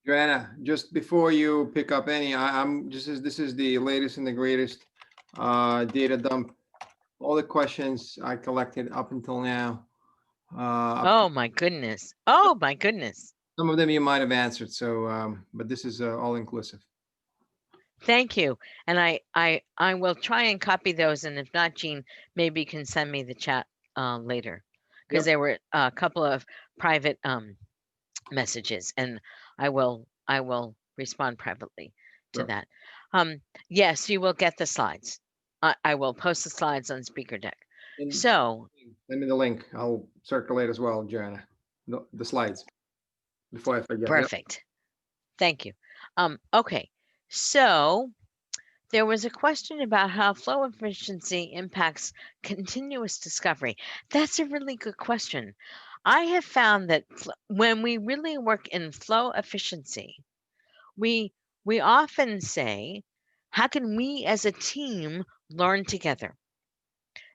Joanna, just before you pick up any, I'm just this is the latest and the greatest data dump. All the questions I collected up until now. Up to, Oh my goodness. Oh my goodness. some of them you might have answered. So, but this is all inclusive. Thank you. And I will try and copy those. And if not, Jean, maybe you can send me the chat later because Yep. there were a couple of private messages, and I will respond privately to Sure. that. Um, yes, you will get the slides. I will post the slides on Speaker Deck. And So send me the link. I'll circulate as well, Joanna. The slides before I forget. Yep. perfect. Thank you. Okay. So there was a question about how flow efficiency impacts continuous discovery. That's a really good question. I have found that when we really work in flow efficiency, we we often say, how can we as a team learn together?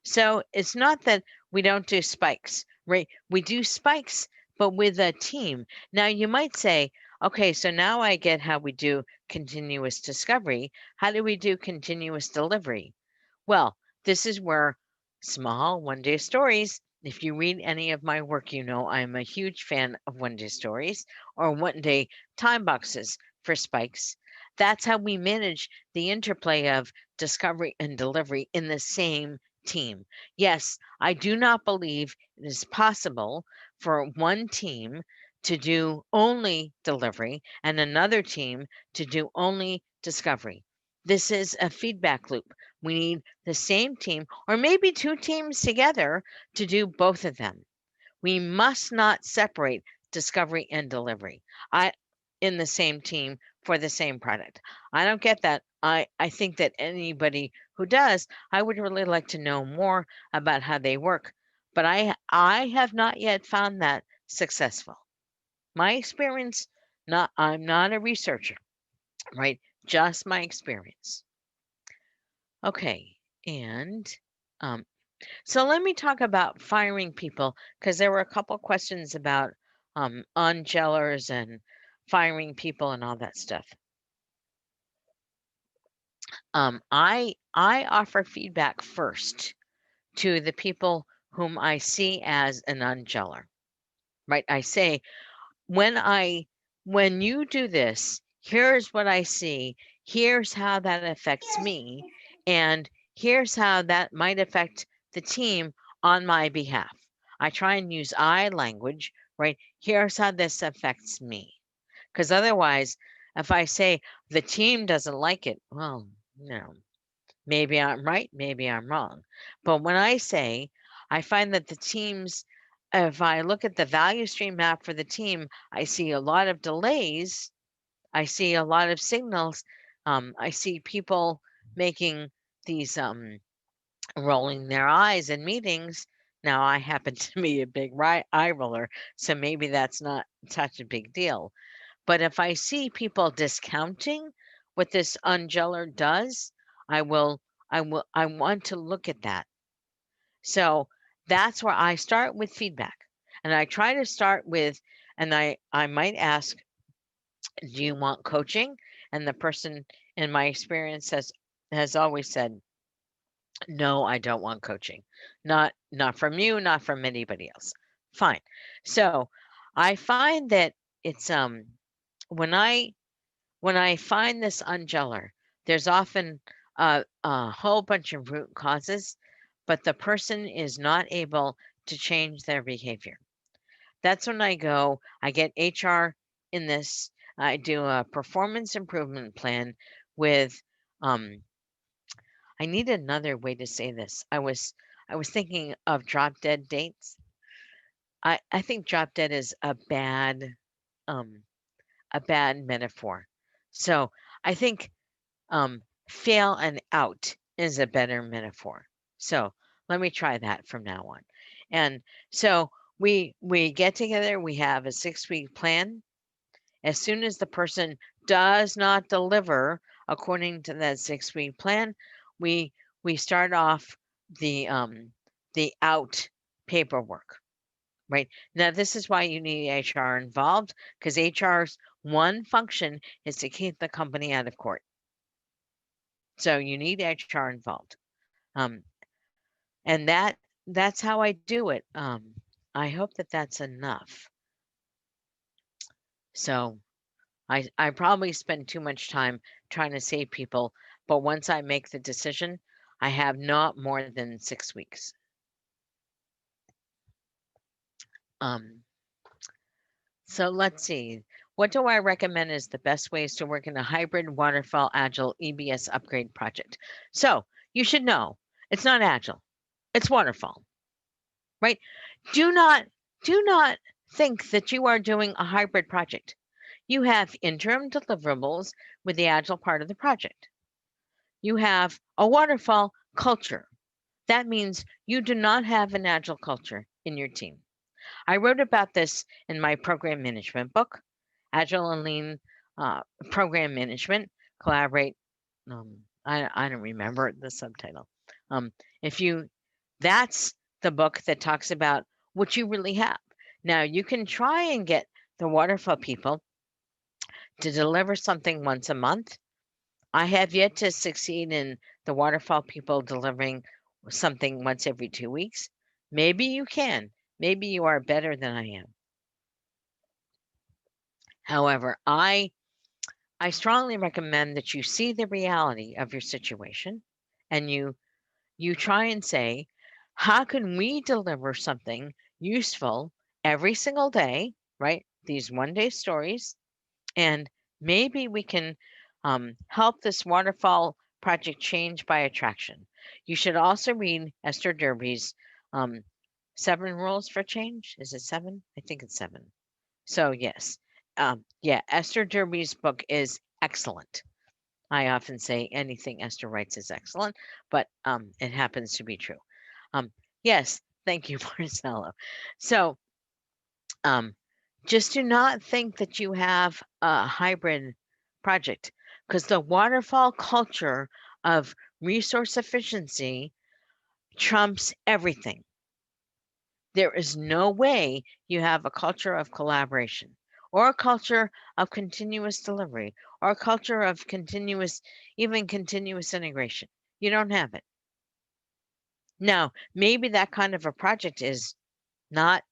So it's not that we don't do spikes, right? We do spikes, but with a team. Now you might say, okay, so now I get how we do continuous discovery. How do we do continuous delivery? Well, this is where small one day stories. If you read any of my work, you know I'm a huge fan of one day stories or one day time boxes for spikes. That's how we manage the interplay of discovery and delivery in the same team. Yes, I do not believe it is possible for one team to do only delivery and another team to do only discovery. This is a feedback loop. We need the same team or maybe two teams together to do both of them. We must not separate discovery and delivery. I in the same team for the same product. I don't get that. I think that anybody who does, I would really like to know more about how they work. But I have not yet found that successful. My experience, not I'm not a researcher, right? Just my experience. Okay. And um, so let me talk about firing people because there were a couple questions about ungellers and firing people and all that stuff. I offer feedback first to the people whom I see as an ungeller. Right? I say when you do this, here's what I see. Here's how that affects me, and here's how that might affect the team on my behalf. I try and use I language, right? Here's how this affects me. Because otherwise, if I say the team doesn't like it, well, maybe I'm right, maybe I'm wrong. But when I say, I find that the teams, if I look at the value stream map for the team, I see a lot of delays. I see a lot of signals. I see people making these rolling their eyes in meetings. Now, I happen to be a big eye roller, so maybe that's not such a big deal. But if I see people discounting what this ungeller does, I will I want to look at that. So that's where I start with feedback. And I try to start with, and I might ask, do you want coaching? And the person in my experience has always said, no, I don't want coaching. Not from you, not from anybody else. Fine. So I find that it's when I find this ungeller, there's often a whole bunch of root causes, but the person is not able to change their behavior. That's when I get HR in this. I do a performance improvement plan with, um, I need another way to say this. I was thinking of drop dead dates. I think drop dead is um, a bad metaphor. So I think fail and out is a better metaphor. So let me try that from now on. And so we get together, we have a 6-week plan. As soon as the person does not deliver according to that 6-week plan, we we start off the um the out paperwork. Right. Now, this is why you need HR involved, because HR's one function is to keep the company out of court. So you need HR involved. Um, and that's how I do it. I hope that that's enough. So I probably spend too much time trying to save people, but once I make the decision, I have not more than 6 weeks. Um, so let's see. What do I recommend is the best ways to work in a hybrid waterfall agile EBS upgrade project? So you should know it's not agile, it's waterfall, right? Do not do not think that you are doing a hybrid project. You have interim deliverables with the agile part of the project. You have a waterfall culture. That means you do not have an agile culture in your team. I wrote about this in my program management book, Agile and Lean Program Management. Collaborate. I don't remember the subtitle. Um, if you, that's the book that talks about what you really have. Now you can try and get the waterfall people to deliver something once a month. I have yet to succeed in the waterfall people delivering something once every 2 weeks. Maybe you can. Maybe you are better than I am. However, I strongly recommend that you see the reality of your situation and you try and say, how can we deliver something useful every single day, right? These one-day stories, and maybe we can help this waterfall project change by attraction. You should also read Esther Derby's um, 7 Rules for Change. Is it 7? I think it's 7. So yes, yeah, Esther Derby's book is excellent. I often say anything Esther writes is excellent, but it happens to be true. Um, yes, thank you, Marcelo. So um, just do not think that you have a hybrid project, because the waterfall culture of resource efficiency trumps everything. There is no way you have a culture of collaboration or a culture of continuous delivery or a culture of even continuous integration. You don't have it. Now, maybe that kind of a project not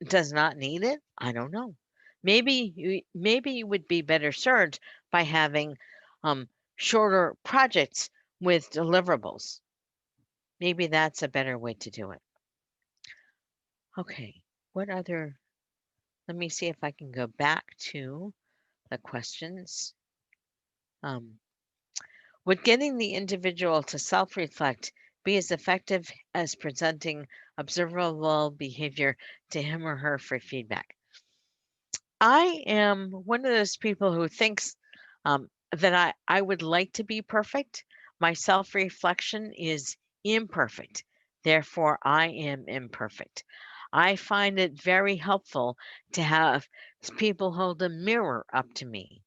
does not need it. I don't know. Maybe you would be better served by having um, shorter projects with deliverables. Maybe that's a better way to do it. Okay. What other Let me see if I can go back to the questions. Um, would getting the individual to self reflect be as effective as presenting observable behavior to him or her for feedback? I am one of those people who thinks that I would like to be perfect. My self reflection is imperfect. Therefore, I am imperfect. I find it very helpful to have people hold a mirror up to me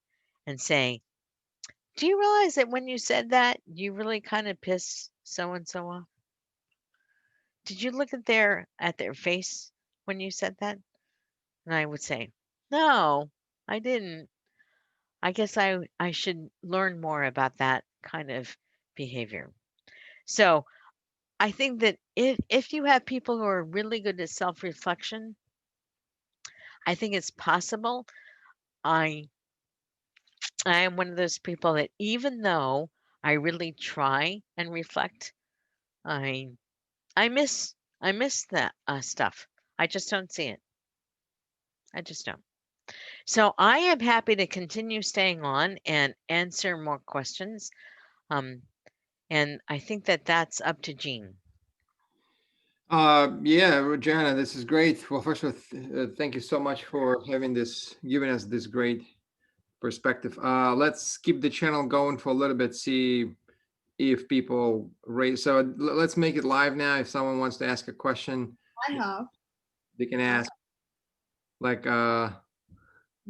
and say, Do you realize that when you said that, you really kind of pissed so and so off? Did you look at their face when you said that? And I would say, no, I didn't. I guess I should learn more about that kind of behavior. So I think that if you have people who are really good at self reflection, I think it's possible. I I am one of those people that even though I really try and reflect, I I miss that stuff. I just don't see it. I just don't. So I am happy to continue staying on and answer more questions. Um, and I think that that's up to Jean. Yeah, Johanna, this is great. Well, first of all, thank you so much for having this, giving us this great perspective. Let's keep the channel going for a little bit, see if people raise. So let's make it live now. If someone wants to ask a question, I have. they can Uh, ask. Like, learn.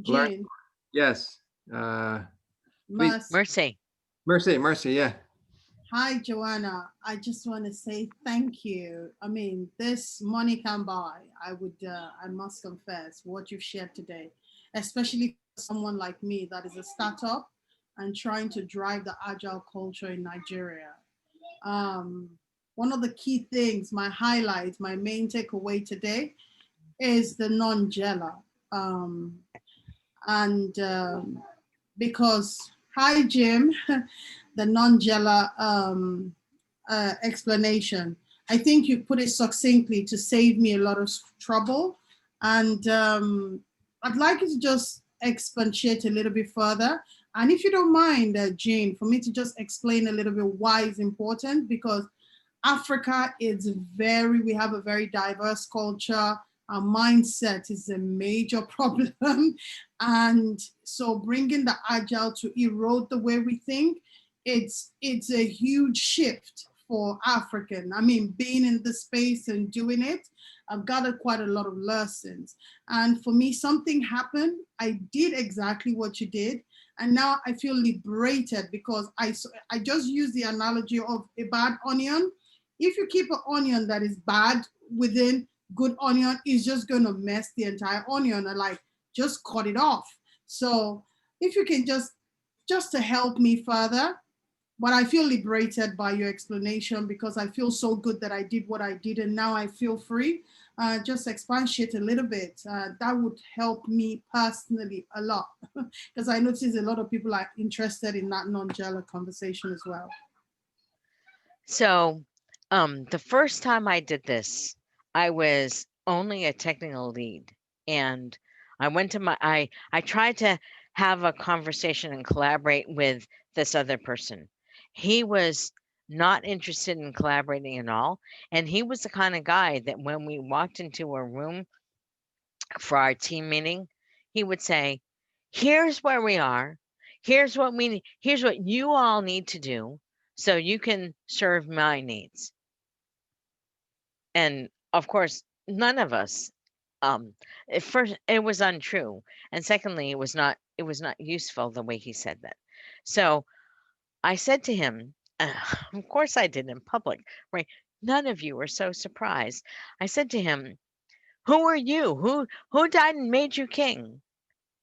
Jane, Yes. Please, Mercy. Mercy. Mercy. Yeah. Hi, Joanna. I just want to say thank you. I mean, this money can buy. I must confess, what you've shared today, especially for someone like me that is a startup and trying to drive the agile culture in Nigeria. Um, One of the key things, my highlight, my main takeaway today is the non-Jella. Um, and Because, hi, Jim, the non-Jella explanation. I think you put it succinctly to save me a lot of trouble. And I'd like you to just expatiate a little bit further. And if you don't mind, Jane, for me to just explain a little bit why it's important, because Africa is we have a very diverse culture. Our mindset is a major problem. And so bringing the agile to erode the way we think, it's a huge shift for African. I mean, being in the space and doing it, I've gathered quite a lot of lessons. And for me, something happened. I did exactly what you did. And now I feel liberated because I just use the analogy of a bad onion. If you keep an onion that is bad within good onion, it's just going to mess the entire onion and like just cut it off. So if you can just to help me further, but I feel liberated by your explanation because I feel so good that I did what I did and now I feel free. Just expatiate a little bit. That would help me personally a lot because I notice a lot of people are interested in that non-Jella conversation as well. So, the first time I did this, I was only a technical lead, and I went to I tried to have a conversation and collaborate with this other person. He was not interested in collaborating at all, and he was the kind of guy that when we walked into a room for our team meeting, he would say, "Here's where we are. Here's what we need. Here's what you all need to do so you can serve my needs." And of course, none of us at first it was untrue, and secondly, it was not useful the way he said that. So, I said to him, of course I did in public, right? None of you were so surprised. I said to him, "Who are you? Who died and made you king?"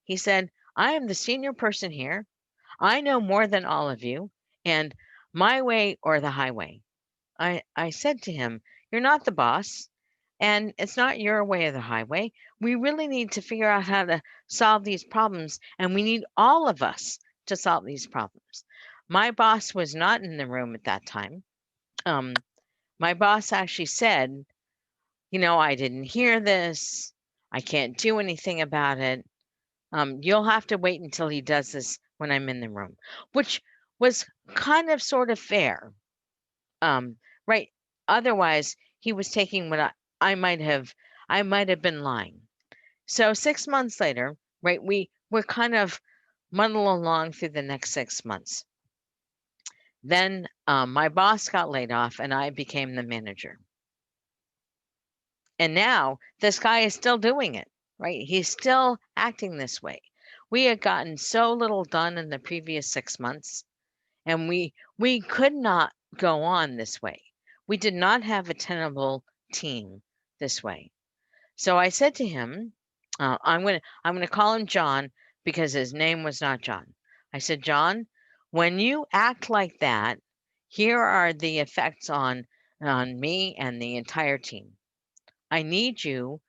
He said, "I am the senior person here. I know more than all of you, and my way or the highway." I said to him, "You're not the boss, and it's not your way or the highway. We really need to figure out how to solve these problems, and we need all of us to solve these problems." My boss was not in the room at that time. Um, my boss actually said, "I didn't hear this. I can't do anything about it. You'll have to wait until he does this when I'm in the room," which was kind of sort of fair. Right. Otherwise, he was taking what I I might have been lying. So 6 months later, right, we're kind of muddle along through the next 6 months. Then my boss got laid off and I became the manager. And now this guy is still doing it, right? He's still acting this way. We had gotten so little done in the previous 6 months. And we could not go on this way. We did not have a tenable team this way. So I said to him, I'm gonna call him John because his name was not John. I said, John, when you act like that, here are the effects on me and the entire team. I need you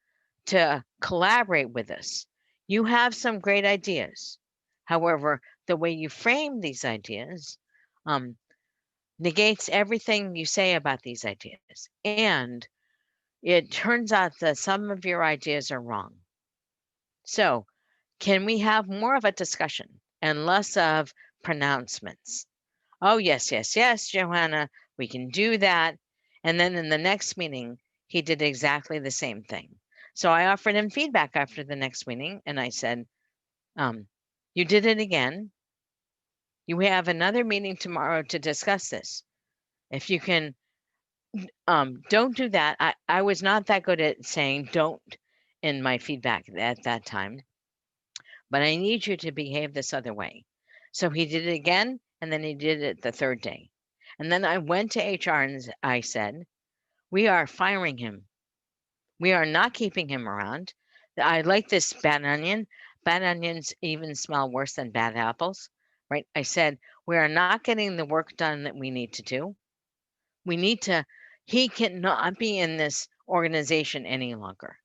to collaborate with us. You have some great ideas. However, the way you frame these ideas um, negates everything you say about these ideas. And it turns out that some of your ideas are wrong. So, can we have more of a discussion and less of pronouncements? Oh, yes, yes, yes, Johanna, we can do that. And then in the next meeting, he did exactly the same thing. So I offered him feedback after the next meeting and I said, you did it again. You have another meeting tomorrow to discuss this. If you can, don't do that. I was not that good at saying don't in my feedback at that time, but I need you to behave this other way. So he did it again, and then he did it the third day. And then I went to HR and I said, we are firing him. We are not keeping him around. I like this bad onion. Bad onions even smell worse than bad apples, right? I said, we are not getting the work done that we need to do. We need to, he cannot be in this organization any longer.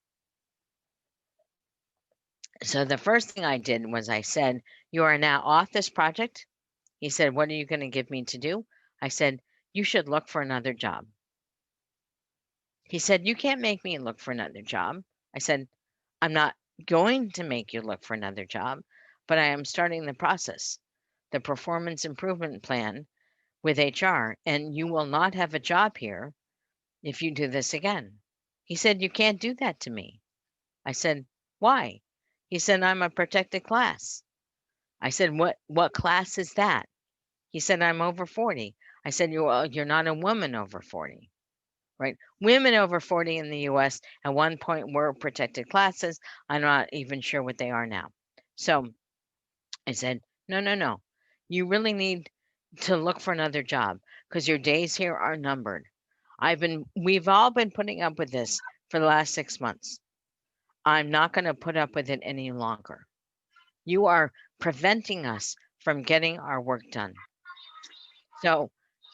So the first thing I did was I said, you are now off this project. He said, what are you going to give me to do? I said, you should look for another job. He said, you can't make me look for another job. I said, I'm not going to make you look for another job, but I am starting the process, the performance improvement plan with HR, and you will not have a job here if you do this again. He said, you can't do that to me. I said, why? He said, I'm a protected class. I said, what class is that? He said, I'm over 40. I said, you're not a woman over 40, right? Women over 40 in the US at one point were protected classes. I'm not even sure what they are now. So I said, no, no, no. You really need to look for another job because your days here are numbered. We've all been putting up with this for the last 6 months. I'm not going to put up with it any longer. You are preventing us from getting our work done. So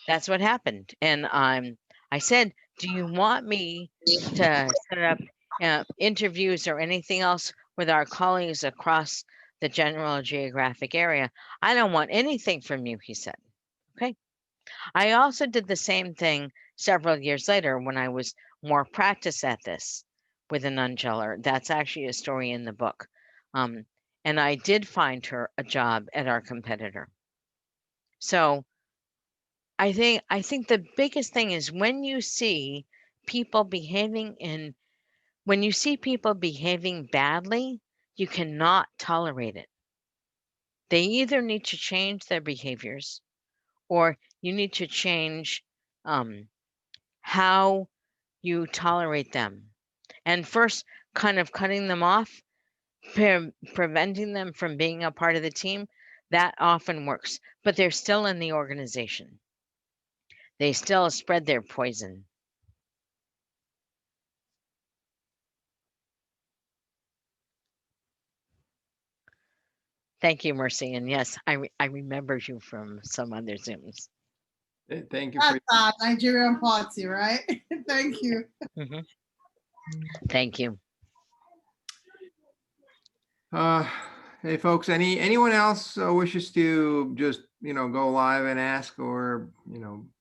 that's what happened. And I said, do you want me to set up interviews or anything else with our colleagues across the general geographic area? I don't want anything from you, he said. Okay. I also did the same thing several years later when I was more practiced at this with an unjeller. That's actually a story in the book. And I did find her a job at our competitor. So I think the biggest thing is when you see people behaving badly, you cannot tolerate it. They either need to change their behaviors or you need to change how you tolerate them. And first, kind of cutting them off, preventing them from being a part of the team, that often works. But they're still in the organization. They still spread their poison. Thank you, Mercy. And yes, I remember you from some other Zooms. Thank you for That's our Nigerian party, right? Thank you. Mhm. Thank you. Uh, hey folks, anyone else wishes to just go live and ask, or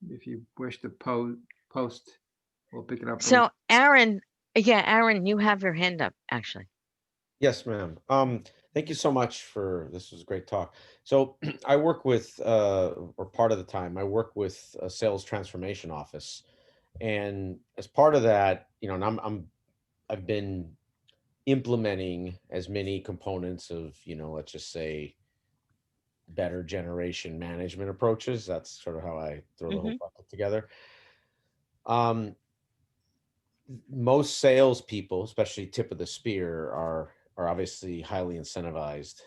if you wish to post, we'll pick it up. So Aaron, Aaron, you have your hand up actually. Yes, ma'am. Thank you so much for this was a great talk. So I work with or part of the time I work with a sales transformation office. And as part of that, and I've been implementing as many components of, let's just say better generation management approaches. That's sort of how I throw the whole bucket together. Most salespeople, especially tip of the spear, are obviously highly incentivized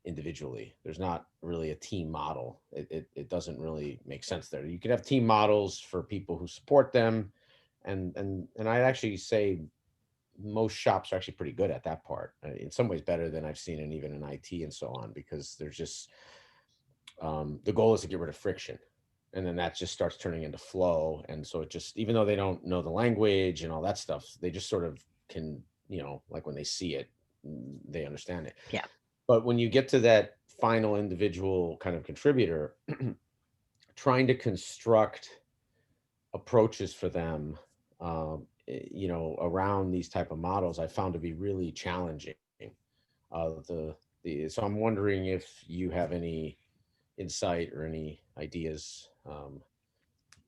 individually. There's not really a team model. It doesn't really make sense there. You could have team models for people who support them, and I'd actually say most shops are actually pretty good at that part. In some ways, better than I've seen, and even in IT and so on, because there's just the goal is to get rid of friction, and then that just starts turning into flow. And so it just, even though they don't know the language and all that stuff, they just sort of can, like when they see it, they understand it. Yeah. But when you get to that final individual kind of contributor, trying to construct approaches for them, around these type of models, I found to be really challenging. So I'm wondering if you have any insight or any ideas,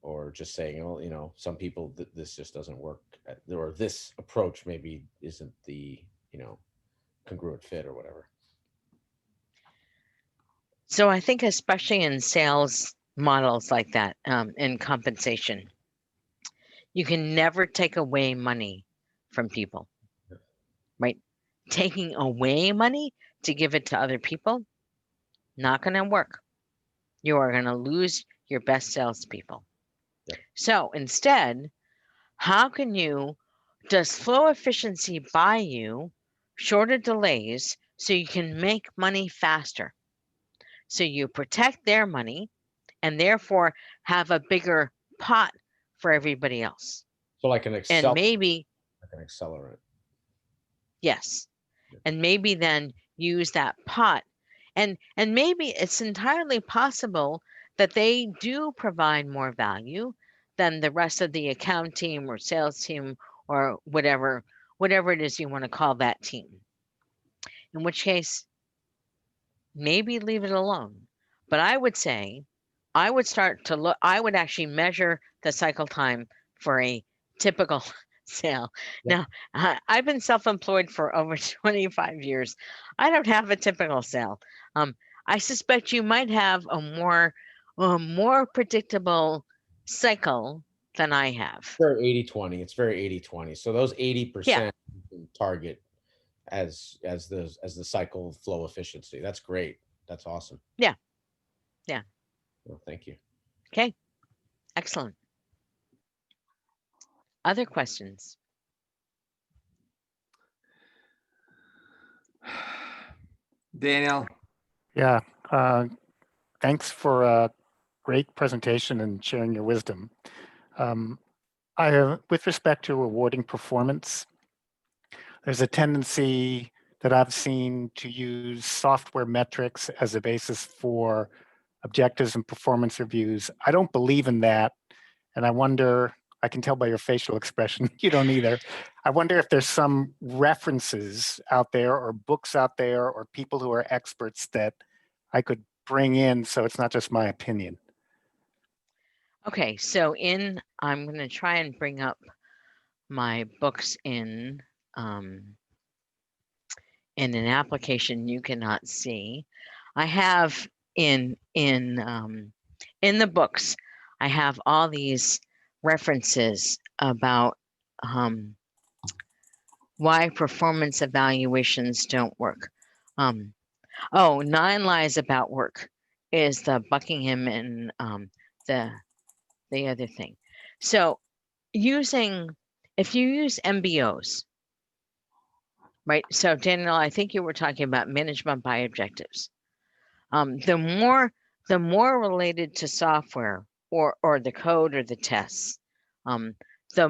or just saying, well, some people this just doesn't work, or this approach maybe isn't the congruent fit or whatever. So I think especially in sales models like that, in compensation, you can never take away money from people, right? Taking away money to give it to other people, not going to work. You are going to lose your best salespeople. Yep. So instead, how can does flow efficiency buy you shorter delays so you can make money faster? So you protect their money and therefore have a bigger pot for everybody else. So like an And maybe, like an accelerant. yes. And maybe then use that pot. And maybe it's entirely possible that they do provide more value than the rest of the account team or sales team or whatever it is you want to call that team. In which case, maybe leave it alone. But I would say, I would start to look, I would actually measure the cycle time for a typical sale. Yep. Now, I've been self-employed for over 25 years. I don't have a typical sale. I suspect you might have a more predictable cycle than I have. Very 80-20. It's very 80-20. So those 80% you can target as the cycle flow efficiency. That's great. That's awesome. Yeah. Well, thank you. Okay. Excellent. Other questions? Daniel. Yeah. Thanks for a great presentation and sharing your wisdom. With respect to rewarding performance, there's a tendency that I've seen to use software metrics as a basis for objectives and performance reviews. I don't believe in that. And I wonder, I can tell by your facial expression, you don't either. I wonder if there's some references out there or books out there or people who are experts that I could bring in so it's not just my opinion. Okay, so I'm going to try and bring up my books in an application you cannot see. I have in the books, I have all these references about why performance evaluations don't work. 9 Lies About Work is the Buckingham and the other thing. So if you use MBOs, right? So Daniel, I think you were talking about management by objectives. The more related to software or the code or the tests, the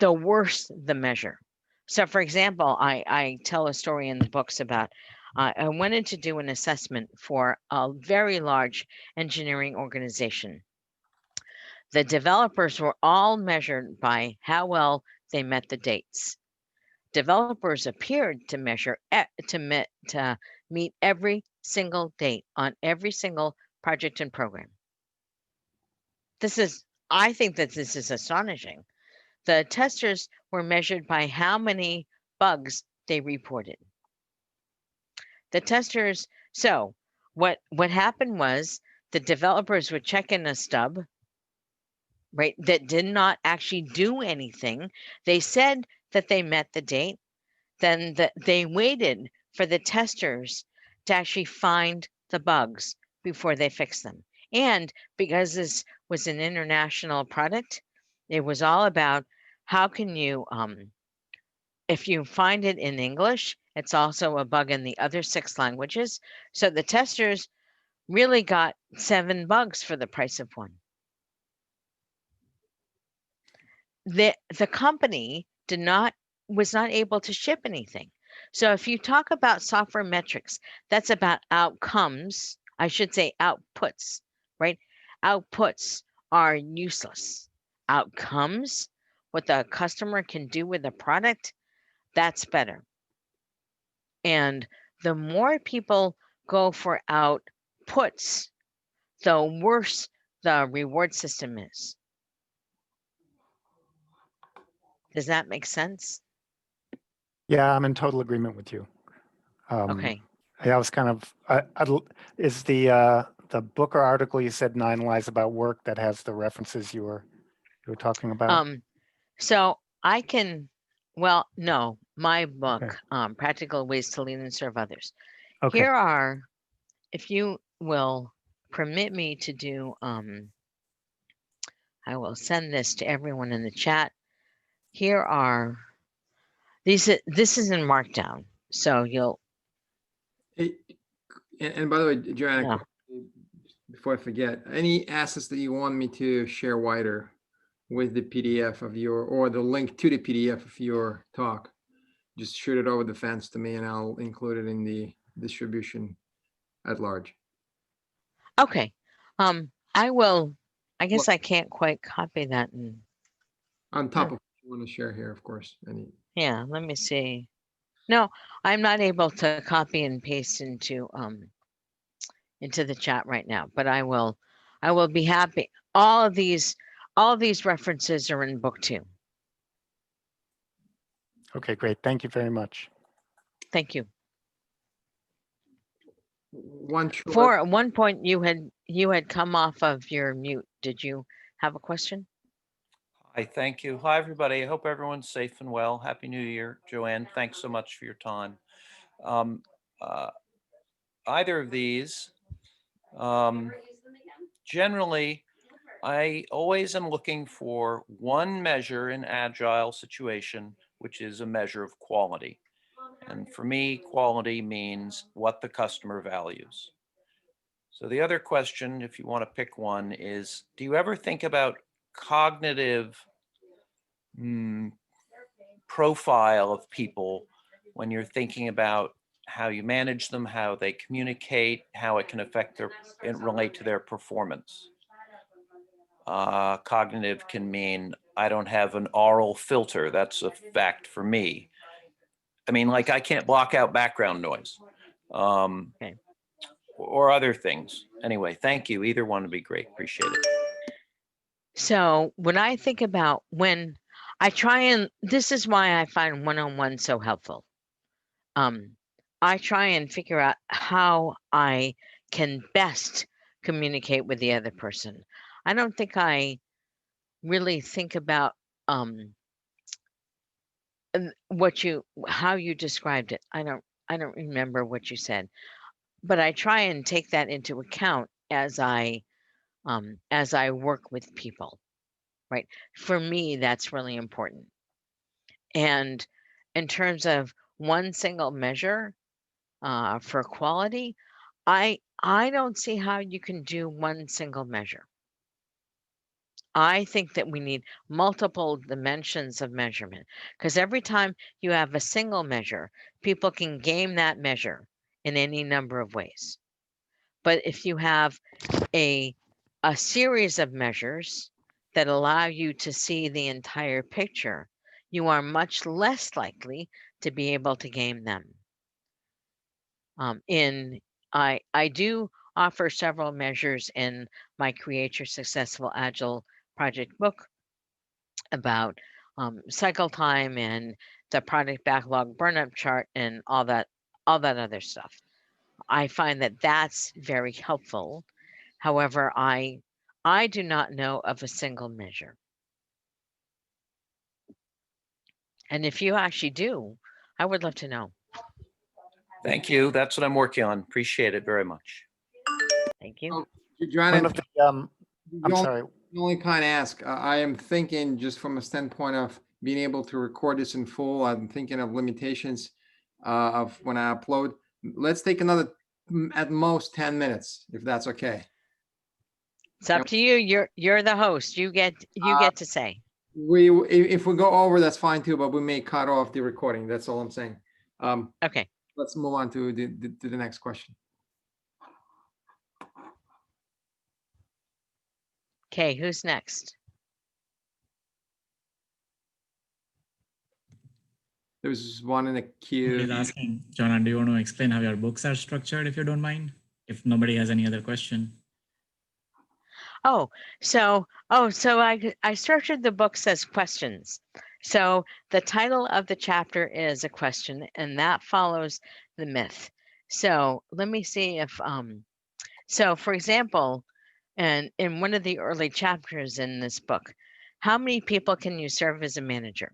worse the measure. So for example, I tell a story in the books about I wanted to do an assessment for a very large engineering organization. The developers were all measured by how well they met the dates. Developers appeared to meet every single date on every single project and program. I think that this is astonishing. The testers were measured by how many bugs they reported. The testers, so what happened was the developers would check in a stub, right, that did not actually do anything. They said that they met the date, then they waited for the testers to actually find the bugs before they fix them. And because this was an international product, it was all about how can you, if you find it in English, it's also a bug in the other 6 languages. So the testers really got 7 bugs for the price of 1. The company was not able to ship anything. So if you talk about software metrics, that's about outcomes. I should say outputs, right? Outputs are useless. Outcomes, what the customer can do with the product, that's better. And the more people go for outputs, the worse the reward system is. Does that make sense? Yeah, I'm in total agreement with you. Okay. I was kind of, is the book or article you said 9 Lies About Work that has the references you were talking about? So I can, well, no, my book, Okay. Practical Ways to Lead and Serve Others. Okay. Here are, if you will permit me to do, I will send this to everyone in the chat. Here are these. This is in Markdown, so you'll. And by the way, Johanna, Yeah. before I forget, any assets that you want me to share wider with the PDF of your, or the link to the PDF of your talk, just shoot it over the fence to me and I'll include it in the distribution at large. Okay. I will. I guess I can't quite copy that. And on top of what you want to share here, of course. yeah, let me see. No, I'm not able to copy and paste into the chat right now, but I will be happy. All of these references are in book 2. Okay, great. Thank you very much. Thank you. One short, For at one point you had come off of your mute. Did you have a question? Hi, thank you. Hi, everybody. I hope everyone's safe and well. Happy New Year, Joanne. Thanks so much for your time. Either of these, generally, I always am looking for one measure in agile situation, which is a measure of quality. And for me, quality means what the customer values. So the other question, if you want to pick one, is do you ever think about cognitive profile of people when you're thinking about how you manage them, how they communicate, how it can affect and relate to their performance? Cognitive can mean I don't have an oral filter. That's a fact for me. I mean, like I can't block out background noise. Okay. Or other things. Anyway, thank you. Either one would be great. Appreciate it. So when I think about when I try, and this is why I find one-on-one so helpful. I try and figure out how I can best communicate with the other person. I don't think I really think about how you described it. I don't remember what you said, but I try and take that into account as I work with people, right? For me, that's really important. And in terms of one single measure for quality, I don't see how you can do one single measure. I think that we need multiple dimensions of measurement, because every time you have a single measure, people can game that measure in any number of ways. But if you have a series of measures that allow you to see the entire picture, you are much less likely to be able to game them. I do offer several measures in my Create Your Successful Agile project book about cycle time and the product backlog burnup chart and all that other stuff. I find that that's very helpful. However, I do not know of a single measure. And if you actually do, I would love to know. Thank you. That's what I'm working on. Appreciate it very much. Thank you. Oh, Johanna, One of the, I'm sorry. you only kind of ask. I am thinking just from a standpoint of being able to record this in full. I'm thinking of limitations of when I upload. Let's take another at most 10 minutes, if that's okay. It's up to you. You're the host. You get to say. If we go over, that's fine too, but we may cut off the recording. That's all I'm saying. Okay. Let's move on to the next question. Okay, who's next? There's one in the queue. Nobody's asking. Johanna, do you want to explain how your books are structured, if you don't mind? If nobody has any other question. So I structured the books as questions. So the title of the chapter is a question, and that follows the myth. So let me see if so for example, and in one of the early chapters in this book, how many people can you serve as a manager?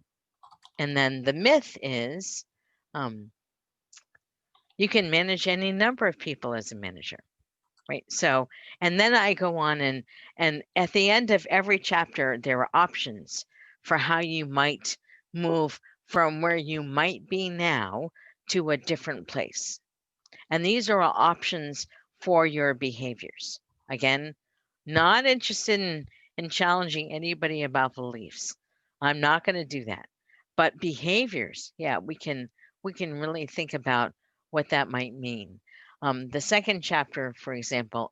And then the myth is you can manage any number of people as a manager. Right. So, and then I go on and at the end of every chapter, there are options for how you might move from where you might be now to a different place. And these are all options for your behaviors. Again, not interested in challenging anybody about beliefs. I'm not going to do that. But behaviors, yeah, we can really think about what that might mean. The second chapter, for example,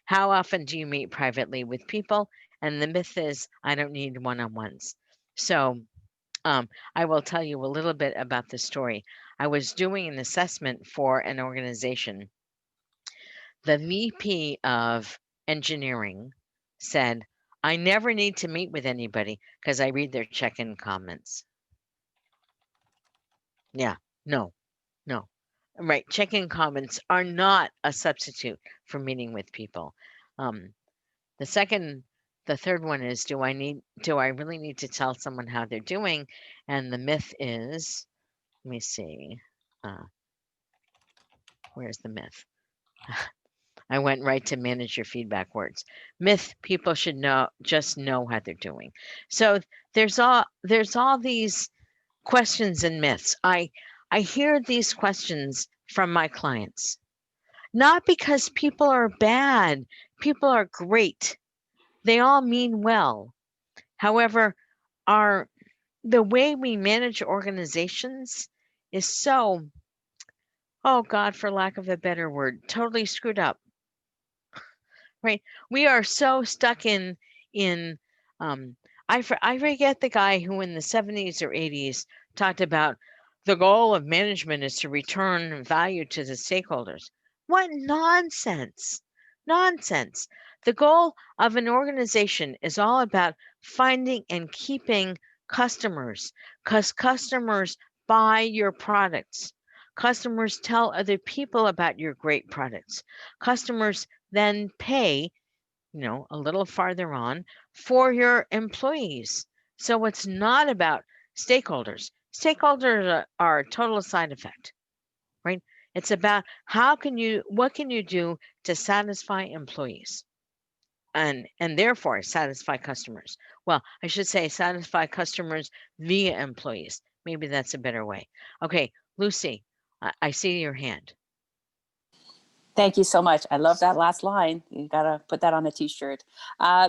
how often do you meet privately with people? And the myth is, I don't need one-on-ones. So I will tell you a little bit about the story. I was doing an assessment for an organization. The VP of engineering said, I never need to meet with anybody because I read their check-in comments. Yeah, no. Right, check-in comments are not a substitute for meeting with people. The third one is, do I really need to tell someone how they're doing? And the myth is, let me see, where's the myth? I went right to manage your feedback words. Myth, people should just know how they're doing. So there's all these questions and myths. I hear these questions from my clients. Not because people are bad, people are great. They all mean well. However, the way we manage organizations is so, oh God, for lack of a better word, totally screwed up. Right? We are so stuck in I forget the guy who in the 70s or 80s talked about the goal of management is to return value to the stakeholders. What nonsense. Nonsense. The goal of an organization is all about finding and keeping customers, because customers buy your products. Customers tell other people about your great products. Customers then pay, a little farther on for your employees. So it's not about stakeholders. Stakeholders are a total side effect, right? It's about what can you do to satisfy employees and therefore satisfy customers. Well, I should say satisfy customers via employees. Maybe that's a better way. Okay, Lucy, I see your hand. Thank you so much. I love that last line. You got to put that on a t-shirt.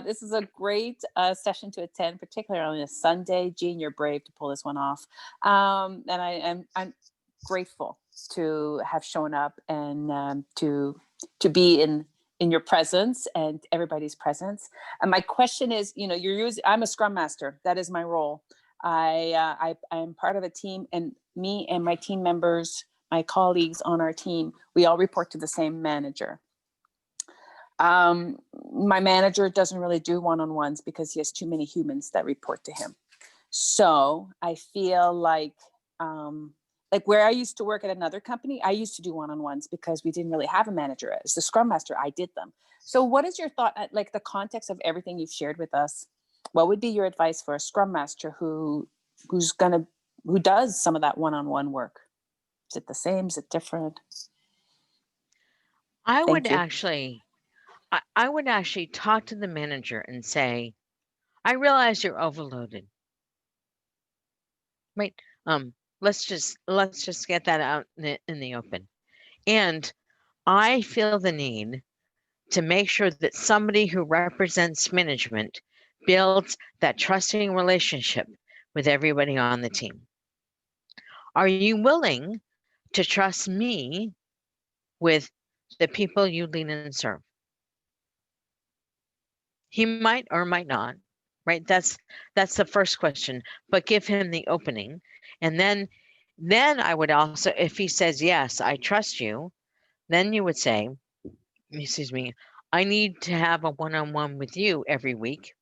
This is a great session to attend, particularly on a Sunday. Jean, you're brave to pull this one off. And I'm grateful to have shown up and to be in your presence and everybody's presence. And my question is, I'm a Scrum Master. That is my role. I am part of a team, and me and my team members, my colleagues on our team, we all report to the same manager. My manager doesn't really do one-on-ones because he has too many humans that report to him. So I feel like where I used to work at another company, I used to do one-on-ones because we didn't really have a manager. As the Scrum Master, I did them. So what is your thought, like the context of everything you've shared with us? What would be your advice for a Scrum Master who does some of that one-on-one work? Is it the same? Is it different? I would Thank you. actually, I would actually talk to the manager and say, I realize you're overloaded. Right? Let's just get that out in the open. And I feel the need to make sure that somebody who represents management builds that trusting relationship with everybody on the team. Are you willing to trust me with the people you lead and serve? He might or might not, right? That's the first question, but give him the opening. And then I would also, if he says, yes, I trust you, then you would say, excuse me, I need to have a one-on-one with you every week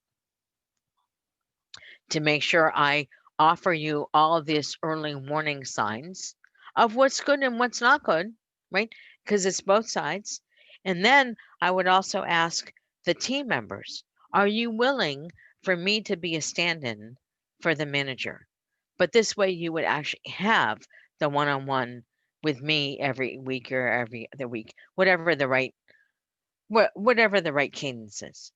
to make sure I offer you all of these early warning signs of what's good and what's not good, right? Because it's both sides. And then I would also ask the team members, are you willing for me to be a stand-in for the manager? But this way you would actually have the one-on-one with me every week or every other week, whatever the right cadence is.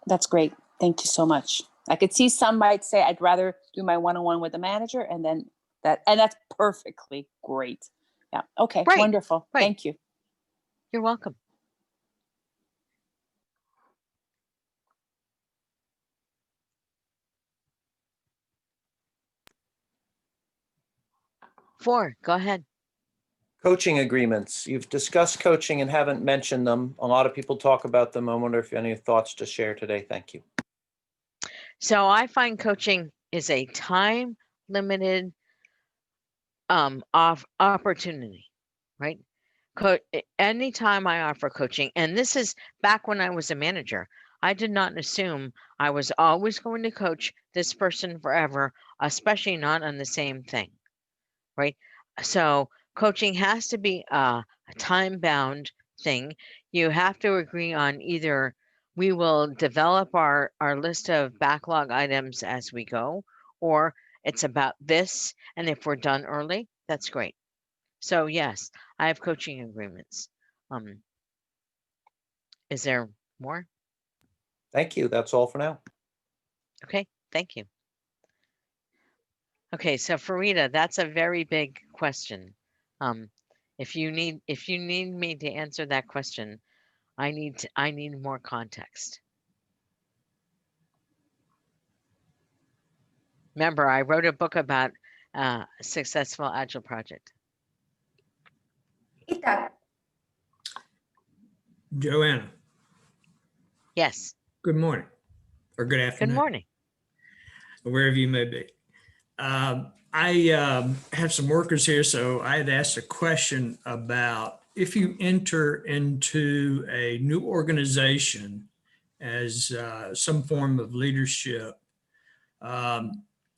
That's great. Thank you so much. I could see some might say I'd rather do my one-on-one with the manager, and then that's perfectly great. Yeah. Okay. Right, Wonderful. right. Thank you. You're welcome. Four, go ahead. Coaching agreements. You've discussed coaching and haven't mentioned them. A lot of people talk about them. I wonder if you have any thoughts to share today. Thank you. So I find coaching is a time limited opportunity, right? Anytime I offer coaching, and this is back when I was a manager, I did not assume I was always going to coach this person forever, especially not on the same thing, right? So coaching has to be a time-bound thing. You have to agree on either we will develop our list of backlog items as we go, or it's about this, and if we're done early, that's great. So yes, I have coaching agreements. Is there more? Thank you. That's all for now. Okay, thank you. Okay, so Farida, that's a very big question. If you need me to answer that question, I need more context. Remember, I wrote a book about a successful agile project. Johanna, Yes. good morning or good Good afternoon, morning. wherever you may be. I have some workers here, so I had asked a question about if you enter into a new organization as some form of leadership.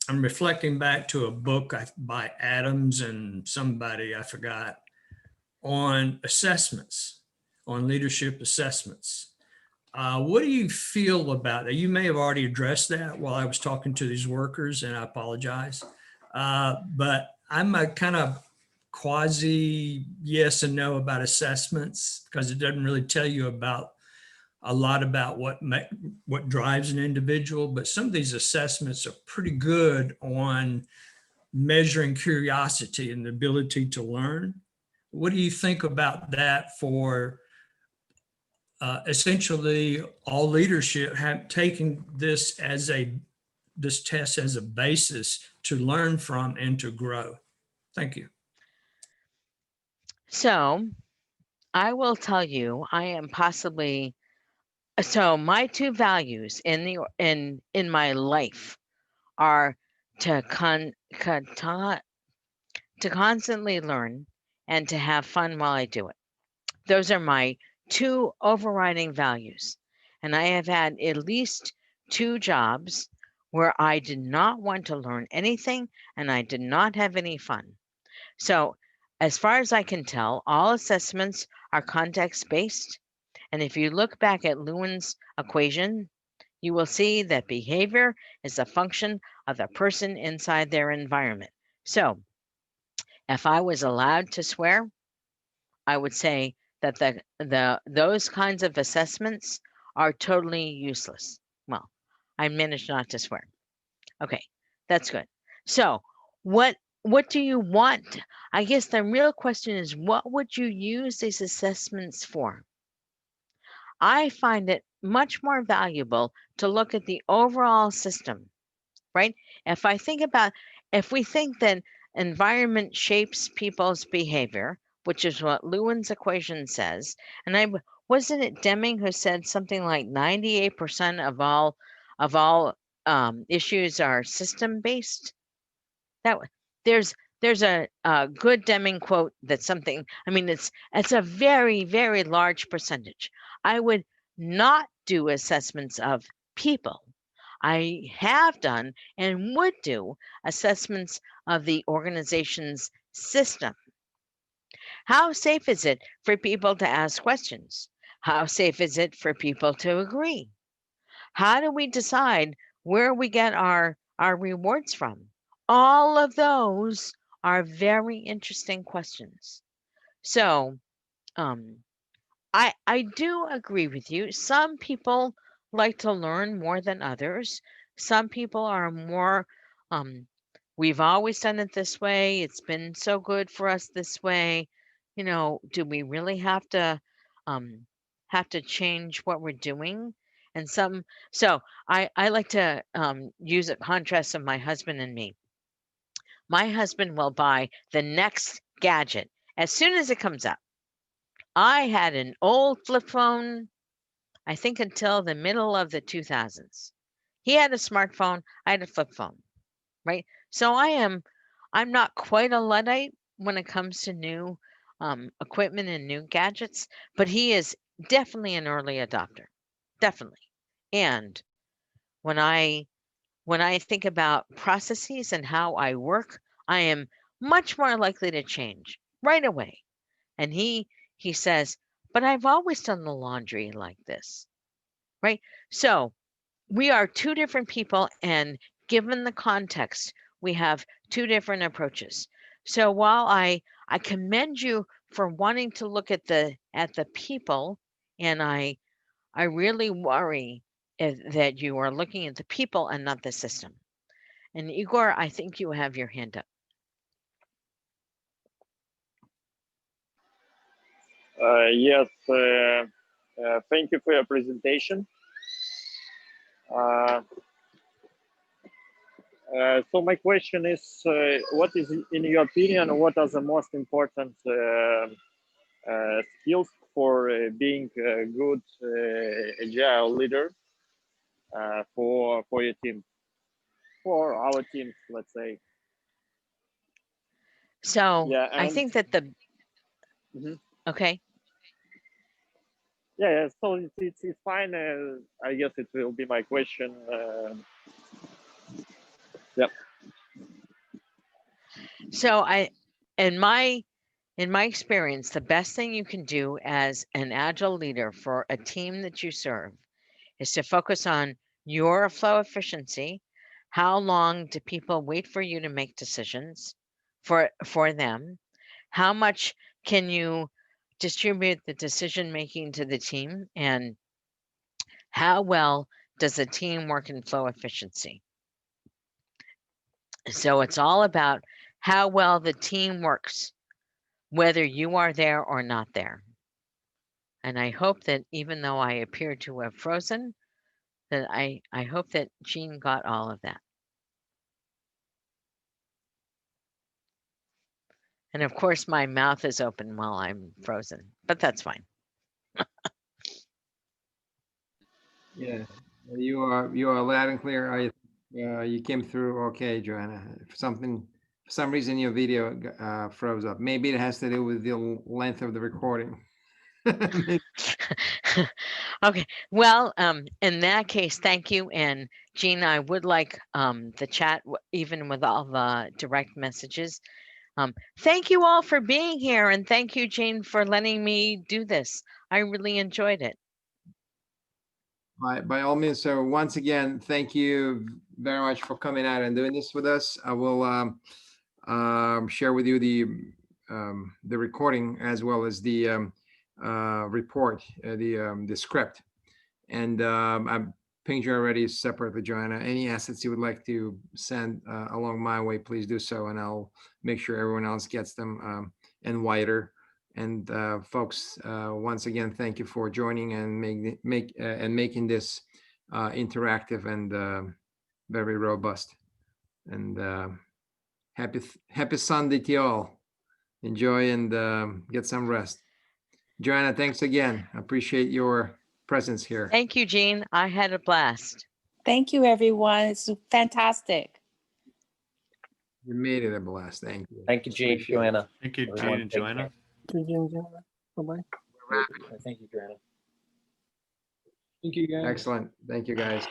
I'm reflecting back to a book by Adams and somebody, I forgot, on assessments, on leadership assessments. What do you feel about that? You may have already addressed that while I was talking to these workers, and I apologize. But I'm a kind of quasi yes and no about assessments because it doesn't really tell you about a lot about what drives an individual. But some of these assessments are pretty good on measuring curiosity and the ability to learn. What do you think about that for essentially all leadership have taken this test as a basis to learn from and to grow? Thank you. So I will tell you, I am possibly, so my two values in my life are to constantly learn and to have fun while I do it. Those are my two overriding values. And I have had at least two jobs where I did not want to learn anything and I did not have any fun. So, as far as I can tell, all assessments are context based. And if you look back at Lewin's equation, you will see that behavior is a function of the person inside their environment. So if I was allowed to swear, I would say that those kinds of assessments are totally useless. Well, I managed not to swear. Okay, that's good. So what do you want? I guess the real question is, what would you use these assessments for? I find it much more valuable to look at the overall system, right? If we think that environment shapes people's behavior, which is what Lewin's equation says, and wasn't it Deming who said something like 98% of all issues are system based? That there's a good Deming quote that's something. I mean, it's a very, very large percentage. I would not do assessments of people. I have done and would do assessments of the organization's system. How safe is it for people to ask questions? How safe is it for people to agree? How do we decide where we get our rewards from? All of those are very interesting questions. So, I do agree with you. Some people like to learn more than others. Some people are more, we've always done it this way. It's been so good for us this way. Do we really have to change what we're doing? And so I like to use a contrast of my husband and me. My husband will buy the next gadget as soon as it comes out. I had an old flip phone, I think until the middle of the 2000s. He had a smartphone, I had a flip phone, right? So I'm not quite a Luddite when it comes to new equipment and new gadgets, but he is definitely an early adopter, definitely. And when I think about processes and how I work, I am much more likely to change right away. And he says, but I've always done the laundry like this, right? So we are two different people, and given the context, we have two different approaches. So while I commend you for wanting to look at the people, and I really worry that you are looking at the people and not the system. And Igor, I think you have your hand up. Yes, thank you for your presentation. So my question is, what is, in your opinion, what are the most important skills for being a good agile leader for your team, for our teams, let's say? So yeah, I think that okay. Yeah, so it's fine. I guess it will be my question. Yep. So in my experience, the best thing you can do as an agile leader for a team that you serve is to focus on your flow efficiency. How long do people wait for you to make decisions for them? How much can you distribute the decision making to the team? And how well does the team work in flow efficiency? So it's all about how well the team works, whether you are there or not there. And I hope that even though I appear to have frozen, that I hope that Jean got all of that. And of course, my mouth is open while I'm frozen, but that's fine. Yeah, you are loud and clear. You came through okay, Johanna. For some reason, your video froze up. Maybe it has to do with the length of the recording. Okay, well, in that case, thank you. And Jean, I would like the chat, even with all the direct messages. Thank you all for being here, and thank you, Jean, for letting me do this. I really enjoyed it. By all means. So once again, thank you very much for coming out and doing this with us. I will share with you the recording as well as the report, the script. And I've pinged you already separately, Johanna. Any assets you would like to send along my way, please do so, and I'll make sure everyone else gets them and wider. And folks, once again, thank you for joining and making this interactive and very robust. And happy Sunday to you all. Enjoy and get some rest. Johanna, thanks again. I appreciate your presence here. Thank you, Jean. I had a blast. Thank you, everyone. It's fantastic. You made it a blast. Thank you. Thank you, Jean, Appreciate it. Joanna. Thank you, Everyone Jean and take Joanna. Bye-bye. Thank you, Joanna. Thank you, guys. Excellent. Thank you, guys.